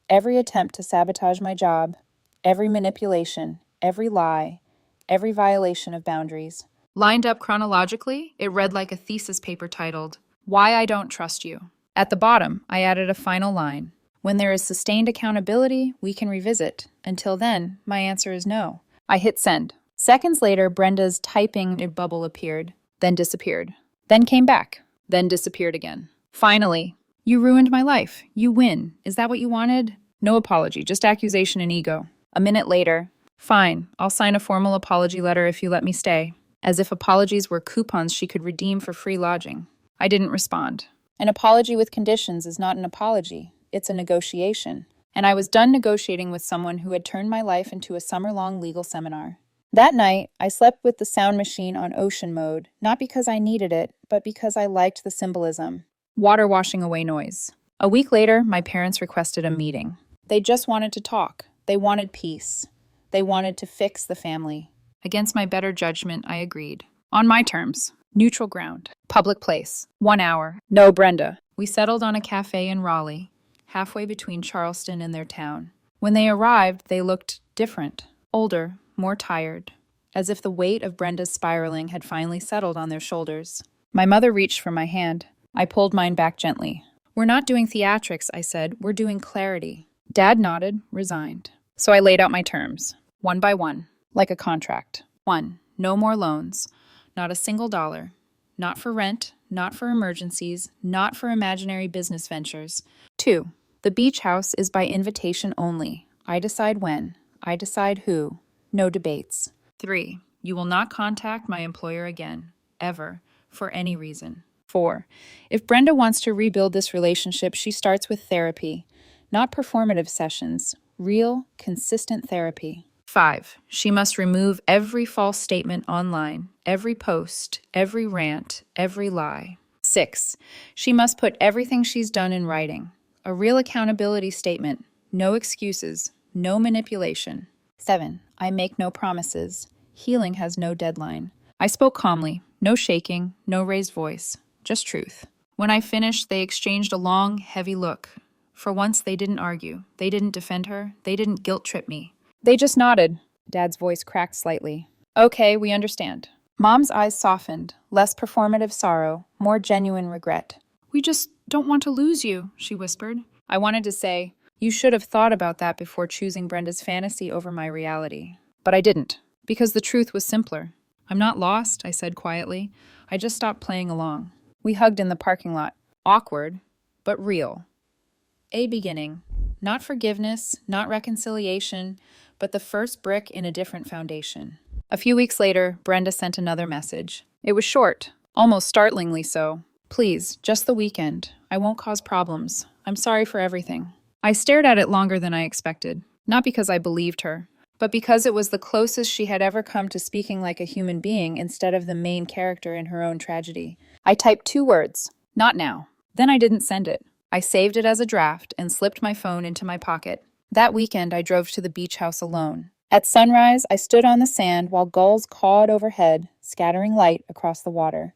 Every attempt to sabotage my job. Every manipulation. Every lie. Every violation of boundaries. Lined up chronologically, it read like a thesis paper titled, "Why I Don't Trust You." At the bottom, I added a final line. When there is sustained accountability, we can revisit. Until then, my answer is no. I hit send. Seconds later, Brenda's typing bubble appeared, then disappeared, then came back, then disappeared again. Finally, you ruined my life. You win. Is that what you wanted? No apology, just accusation and ego. A minute later, fine, I'll sign a formal apology letter if you let me stay. As if apologies were coupons she could redeem for free lodging. I didn't respond. An apology with conditions is not an apology. It's a negotiation. And I was done negotiating with someone who had turned my life into a summer-long legal seminar. That night, I slept with the sound machine on ocean mode, not because I needed it, but because I liked the symbolism. Water washing away noise. A week later, my parents requested a meeting. They just wanted to talk. They wanted peace. They wanted to fix the family. Against my better judgment, I agreed. On my terms. Neutral ground. Public place. 1 hour. No Brenda. We settled on a cafe in Raleigh, halfway between Charleston and their town. When they arrived, they looked different. Older, more tired. As if the weight of Brenda's spiraling had finally settled on their shoulders. My mother reached for my hand. I pulled mine back gently. We're not doing theatrics, I said. We're doing clarity. Dad nodded, resigned. So I laid out my terms, one by one. Like a contract. 1. No more loans. Not a single dollar. Not for rent, not for emergencies, not for imaginary business ventures. 2. The beach house is by invitation only. I decide when. I decide who. No debates. 3. You will not contact my employer again. Ever. For any reason. 4. If Brenda wants to rebuild this relationship, she starts with therapy. Not performative sessions. Real, consistent therapy. 5. She must remove every false statement online, every post, every rant, every lie. 6. She must put everything she's done in writing. A real accountability statement. No excuses. No manipulation. 7. I make no promises. Healing has no deadline. I spoke calmly. No shaking, no raised voice. Just truth. When I finished, they exchanged a long, heavy look. For once, they didn't argue. They didn't defend her. They didn't guilt-trip me. They just nodded. Dad's voice cracked slightly. Okay, we understand. Mom's eyes softened, less performative sorrow, more genuine regret. We just don't want to lose you, she whispered. I wanted to say, you should have thought about that before choosing Brenda's fantasy over my reality. But I didn't, because the truth was simpler. I'm not lost, I said quietly. I just stopped playing along. We hugged in the parking lot. Awkward, but real. A beginning. Not forgiveness, not reconciliation, but the first brick in a different foundation. A few weeks later, Brenda sent another message. It was short, almost startlingly so. Please, just the weekend. I won't cause problems. I'm sorry for everything. I stared at it longer than I expected, not because I believed her, but because it was the closest she had ever come to speaking like a human being instead of the main character in her own tragedy. I typed 2 words, not now. Then I didn't send it. I saved it as a draft and slipped my phone into my pocket. That weekend, I drove to the beach house alone. At sunrise, I stood on the sand while gulls cawed overhead, scattering light across the water.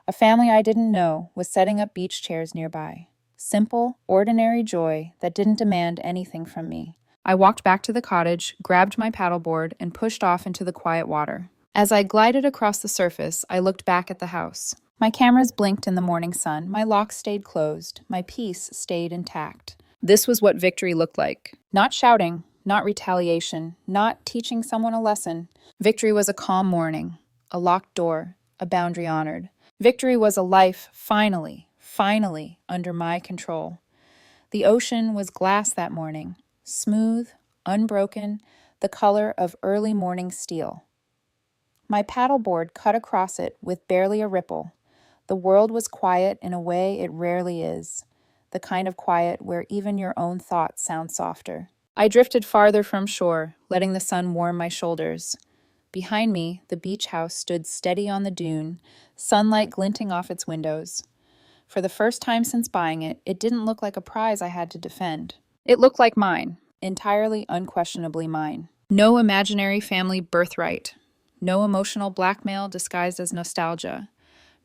A family I didn't know was setting up beach chairs nearby. Simple, ordinary joy that didn't demand anything from me. I walked back to the cottage, grabbed my paddleboard, and pushed off into the quiet water. As I glided across the surface, I looked back at the house. My cameras blinked in the morning sun, my locks stayed closed, my peace stayed intact. This was what victory looked like. Not shouting, not retaliation, not teaching someone a lesson. Victory was a calm morning, a locked door, a boundary honored. Victory was a life finally under my control. The ocean was glass that morning, smooth, unbroken, the color of early morning steel. My paddleboard cut across it with barely a ripple. The world was quiet in a way it rarely is, the kind of quiet where even your own thoughts sound softer. I drifted farther from shore, letting the sun warm my shoulders. Behind me, the beach house stood steady on the dune, sunlight glinting off its windows. For the first time since buying it, it didn't look like a prize I had to defend. It looked like mine, entirely unquestionably mine. No imaginary family birthright. No emotional blackmail disguised as nostalgia.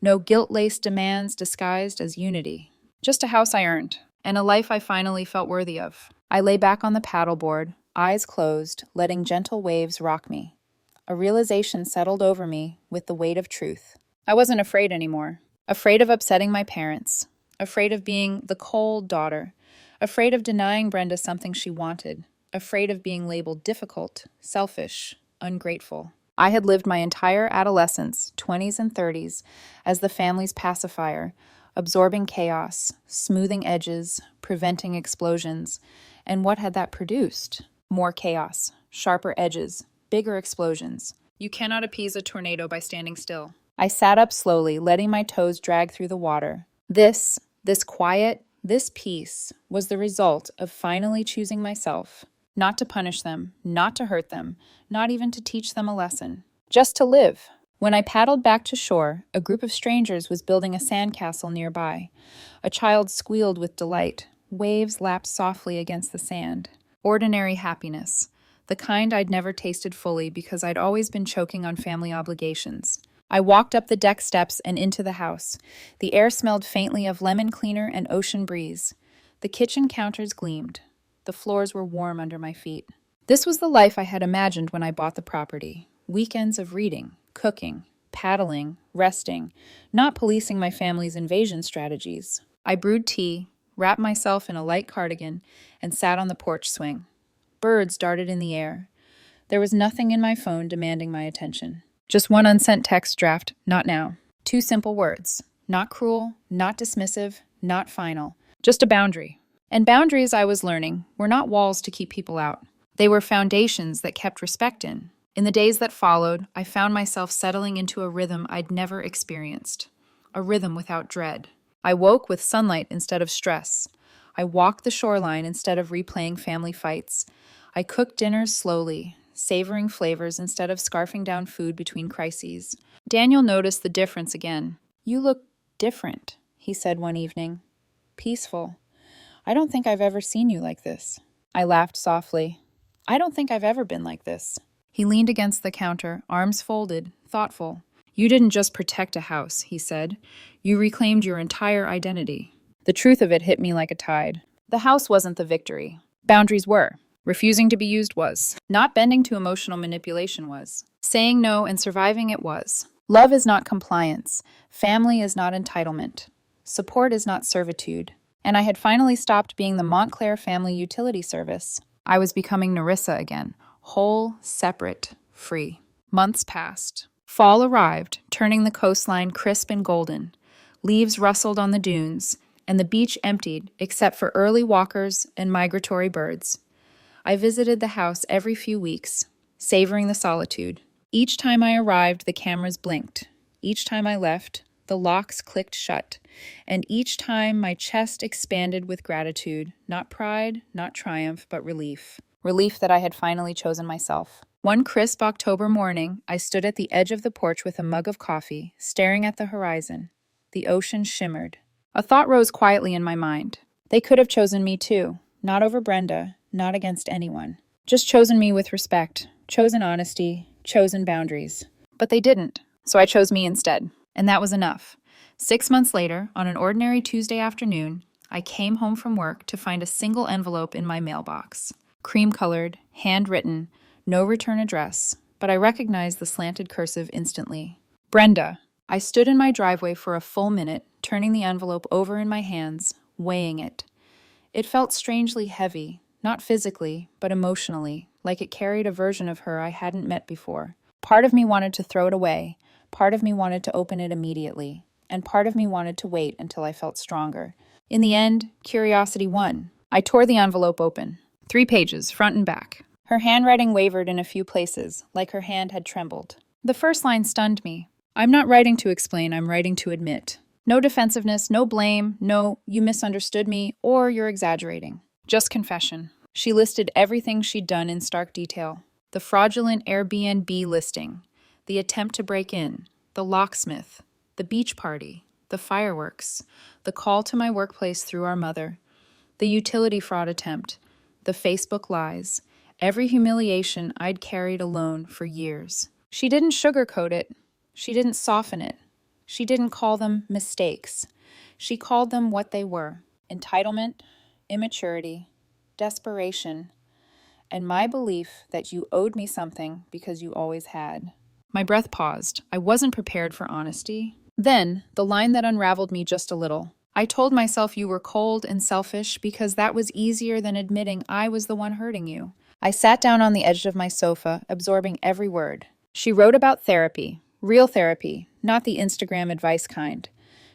No guilt-laced demands disguised as unity. Just a house I earned, and a life I finally felt worthy of. I lay back on the paddleboard, eyes closed, letting gentle waves rock me. A realization settled over me with the weight of truth. I wasn't afraid anymore. Afraid of upsetting my parents. Afraid of being the cold daughter. Afraid of denying Brenda something she wanted, afraid of being labeled difficult, selfish, ungrateful. I had lived my entire adolescence, 20s and 30s, as the family's pacifier, absorbing chaos, smoothing edges, preventing explosions. And what had that produced? More chaos, sharper edges, bigger explosions. You cannot appease a tornado by standing still. I sat up slowly, letting my toes drag through the water. This quiet, this peace was the result of finally choosing myself, not to punish them, not to hurt them, not even to teach them a lesson, just to live. When I paddled back to shore, a group of strangers was building a sandcastle nearby. A child squealed with delight. Waves lapped softly against the sand. Ordinary happiness, the kind I'd never tasted fully because I'd always been choking on family obligations. I walked up the deck steps and into the house. The air smelled faintly of lemon cleaner and ocean breeze. The kitchen counters gleamed. The floors were warm under my feet. This was the life I had imagined when I bought the property. Weekends of reading, cooking, paddling, resting, not policing my family's invasion strategies. I brewed tea, wrapped myself in a light cardigan, and sat on the porch swing. Birds darted in the air. There was nothing in my phone demanding my attention. Just one unsent text draft, not now. 2 simple words. Not cruel, not dismissive, not final. Just a boundary. And boundaries, I was learning, were not walls to keep people out. They were foundations that kept respect in. In the days that followed, I found myself settling into a rhythm I'd never experienced. A rhythm without dread. I woke with sunlight instead of stress. I walked the shoreline instead of replaying family fights. I cooked dinners slowly, savoring flavors instead of scarfing down food between crises. Daniel noticed the difference again. "You look different," he said one evening. "Peaceful. I don't think I've ever seen you like this." I laughed softly. "I don't think I've ever been like this." He leaned against the counter, arms folded, thoughtful. "You didn't just protect a house," he said. "You reclaimed your entire identity." The truth of it hit me like a tide. The house wasn't the victory. Boundaries were. Refusing to be used was. Not bending to emotional manipulation was. Saying no and surviving it was. Love is not compliance. Family is not entitlement. Support is not servitude. And I had finally stopped being the Montclair family utility service. I was becoming Narissa again. Whole, separate, free. Months passed. Fall arrived, turning the coastline crisp and golden. Leaves rustled on the dunes, and the beach emptied except for early walkers and migratory birds. I visited the house every few weeks, savoring the solitude. Each time I arrived, the cameras blinked. Each time I left, the locks clicked shut. And each time my chest expanded with gratitude, not pride, not triumph, but relief. Relief that I had finally chosen myself. One crisp October morning, I stood at the edge of the porch with a mug of coffee, staring at the horizon. The ocean shimmered. A thought rose quietly in my mind. They could have chosen me too, not over Brenda, not against anyone. Just chosen me with respect, chosen honesty, chosen boundaries. But they didn't, so I chose me instead. And that was enough. 6 months later, on an ordinary Tuesday afternoon, I came home from work to find a single envelope in my mailbox. Cream-colored, handwritten, no return address, but I recognized the slanted cursive instantly. Brenda. I stood in my driveway for a full minute, turning the envelope over in my hands, weighing it. It felt strangely heavy, not physically, but emotionally, like it carried a version of her I hadn't met before. Part of me wanted to throw it away, part of me wanted to open it immediately, and part of me wanted to wait until I felt stronger. In the end, curiosity won. I tore the envelope open. 3 pages, front and back. Her handwriting wavered in a few places, like her hand had trembled. The first line stunned me. "I'm not writing to explain, I'm writing to admit." No defensiveness, no blame, no "you misunderstood me" or "you're exaggerating." Just confession. She listed everything she'd done in stark detail. The fraudulent Airbnb listing, the attempt to break in, the locksmith, the beach party, the fireworks, the call to my workplace through our mother, the utility fraud attempt, the Facebook lies, every humiliation I'd carried alone for years. She didn't sugarcoat it. She didn't soften it. She didn't call them mistakes. She called them what they were: entitlement, immaturity, desperation, and my belief that you owed me something because you always had. My breath paused. I wasn't prepared for honesty. Then, the line that unraveled me just a little. I told myself you were cold and selfish because that was easier than admitting I was the one hurting you. I sat down on the edge of my sofa, absorbing every word. She wrote about therapy, real therapy, not the Instagram advice kind.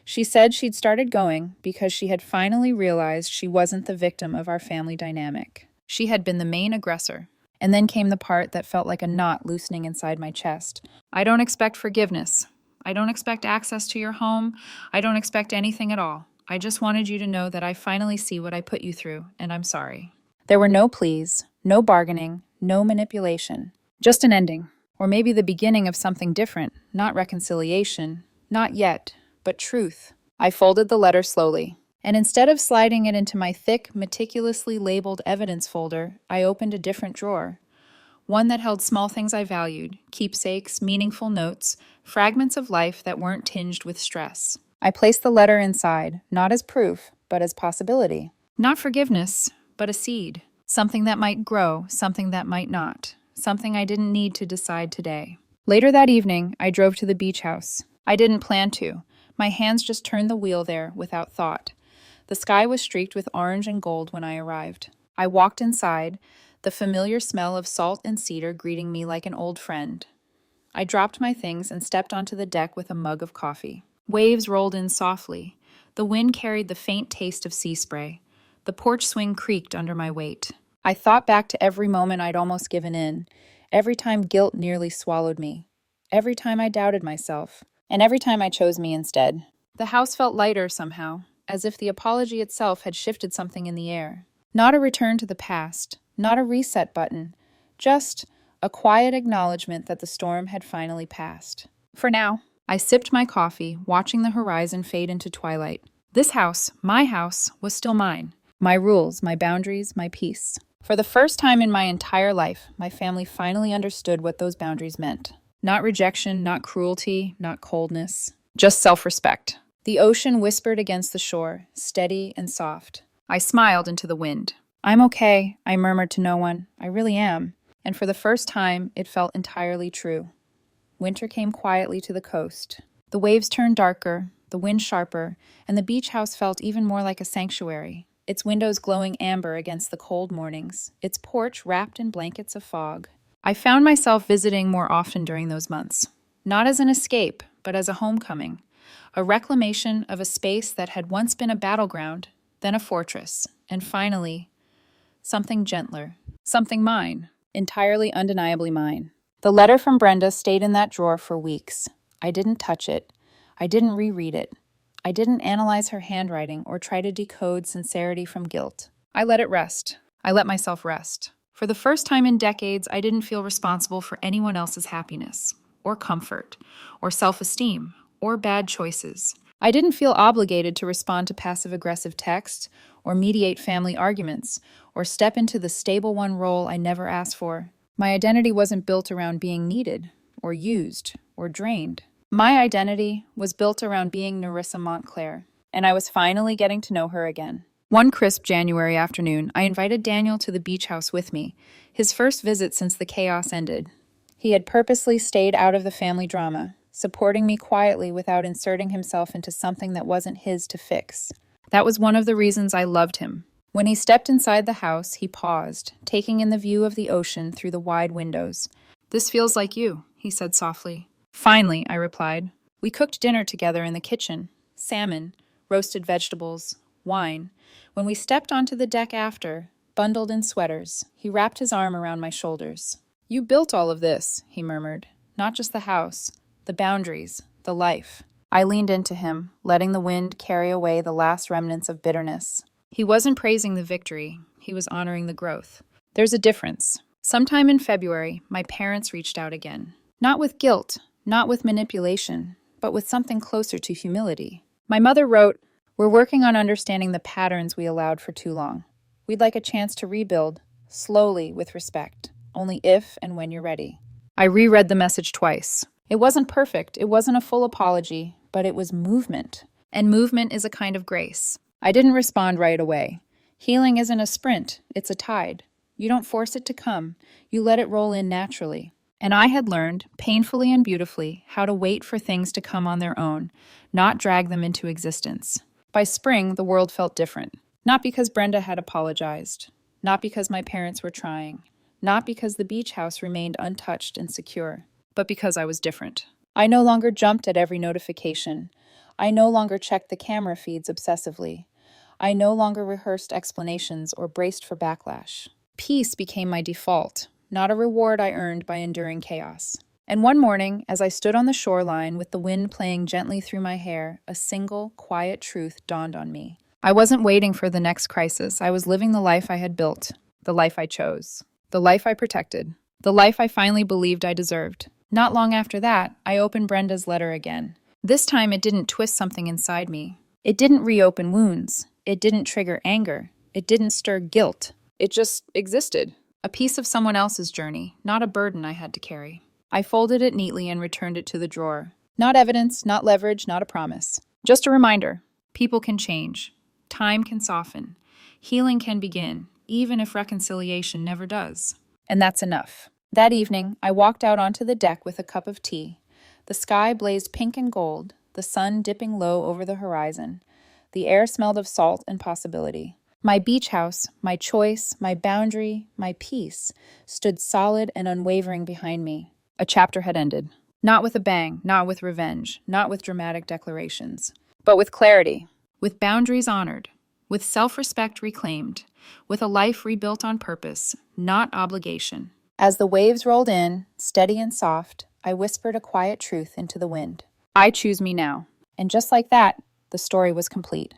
She said she'd started going because she had finally realized she wasn't the victim of our family dynamic. She had been the main aggressor. And then came the part that felt like a knot loosening inside my chest. I don't expect forgiveness. I don't expect access to your home. I don't expect anything at all. I just wanted you to know that I finally see what I put you through, and I'm sorry. There were no pleas, no bargaining, no manipulation. Just an ending. Or maybe the beginning of something different, not reconciliation, not yet, but truth. I folded the letter slowly, and instead of sliding it into my thick, meticulously labeled evidence folder, I opened a different drawer. One that held small things I valued, keepsakes, meaningful notes, fragments of life that weren't tinged with stress. I placed the letter inside, not as proof, but as possibility. Not forgiveness, but a seed. Something that might grow, something that might not. Something I didn't need to decide today. Later that evening, I drove to the beach house. I didn't plan to. My hands just turned the wheel there without thought. The sky was streaked with orange and gold when I arrived. I walked inside, the familiar smell of salt and cedar greeting me like an old friend. I dropped my things and stepped onto the deck with a mug of coffee. Waves rolled in softly. The wind carried the faint taste of sea spray. The porch swing creaked under my weight. I thought back to every moment I'd almost given in, every time guilt nearly swallowed me, every time I doubted myself, and every time I chose me instead. The house felt lighter somehow, as if the apology itself had shifted something in the air. Not a return to the past, not a reset button, just a quiet acknowledgement that the storm had finally passed. For now, I sipped my coffee, watching the horizon fade into twilight. This house, my house, was still mine. My rules, my boundaries, my peace. For the first time in my entire life, my family finally understood what those boundaries meant. Not rejection, not cruelty, not coldness, just self-respect. The ocean whispered against the shore, steady and soft. I smiled into the wind. I'm okay, I murmured to no one. I really am. And for the first time, it felt entirely true. Winter came quietly to the coast. The waves turned darker, the wind sharper, and the beach house felt even more like a sanctuary, its windows glowing amber against the cold mornings, its porch wrapped in blankets of fog. I found myself visiting more often during those months, not as an escape, but as a homecoming. A reclamation of a space that had once been a battleground, then a fortress, and finally, something gentler, something mine, entirely undeniably mine. The letter from Brenda stayed in that drawer for weeks. I didn't touch it. I didn't reread it. I didn't analyze her handwriting or try to decode sincerity from guilt. I let it rest. I let myself rest. For the first time in decades, I didn't feel responsible for anyone else's happiness, or comfort, or self-esteem, or bad choices. I didn't feel obligated to respond to passive-aggressive text, or mediate family arguments, or step into the stable one role I never asked for. My identity wasn't built around being needed, or used, or drained. My identity was built around being Nerissa Montclair, and I was finally getting to know her again. One crisp January afternoon, I invited Daniel to the beach house with me, his first visit since the chaos ended. He had purposely stayed out of the family drama, supporting me quietly without inserting himself into something that wasn't his to fix. That was one of the reasons I loved him. When he stepped inside the house, he paused, taking in the view of the ocean through the wide windows. "This feels like you," he said softly. "Finally," I replied. We cooked dinner together in the kitchen. Salmon, roasted vegetables, wine. When we stepped onto the deck after, bundled in sweaters, he wrapped his arm around my shoulders. "You built all of this," he murmured. "Not just the house. The boundaries, the life." I leaned into him, letting the wind carry away the last remnants of bitterness. He wasn't praising the victory, he was honoring the growth. There's a difference. Sometime in February, my parents reached out again. Not with guilt, not with manipulation, but with something closer to humility. My mother wrote, "We're working on understanding the patterns we allowed for too long. We'd like a chance to rebuild, slowly, with respect, only if and when you're ready." I reread the message twice. It wasn't perfect, it wasn't a full apology, but it was movement. And movement is a kind of grace. I didn't respond right away. Healing isn't a sprint, it's a tide. You don't force it to come, you let it roll in naturally. And I had learned, painfully and beautifully, how to wait for things to come on their own, not drag them into existence. By spring, the world felt different. Not because Brenda had apologized, not because my parents were trying, not because the beach house remained untouched and secure, but because I was different. I no longer jumped at every notification. I no longer checked the camera feeds obsessively. I no longer rehearsed explanations or braced for backlash. Peace became my default, not a reward I earned by enduring chaos. And one morning, as I stood on the shoreline with the wind playing gently through my hair, a single, quiet truth dawned on me. I wasn't waiting for the next crisis. I was living the life I had built, the life I chose, the life I protected, the life I finally believed I deserved. Not long after that, I opened Brenda's letter again. This time it didn't twist something inside me. It didn't reopen wounds. It didn't trigger anger. It didn't stir guilt. It just existed. A piece of someone else's journey, not a burden I had to carry. I folded it neatly and returned it to the drawer. Not evidence, not leverage, not a promise. Just a reminder. People can change. Time can soften. Healing can begin, even if reconciliation never does. And that's enough. That evening, I walked out onto the deck with a cup of tea. The sky blazed pink and gold, the sun dipping low over the horizon. The air smelled of salt and possibility. My beach house, my choice, my boundary, my peace, stood solid and unwavering behind me. A chapter had ended. Not with a bang, not with revenge, not with dramatic declarations, but with clarity, with boundaries honored, with self-respect reclaimed, with a life rebuilt on purpose, not obligation. As the waves rolled in, steady and soft, I whispered a quiet truth into the wind. I choose me now. And just like that, the story was complete.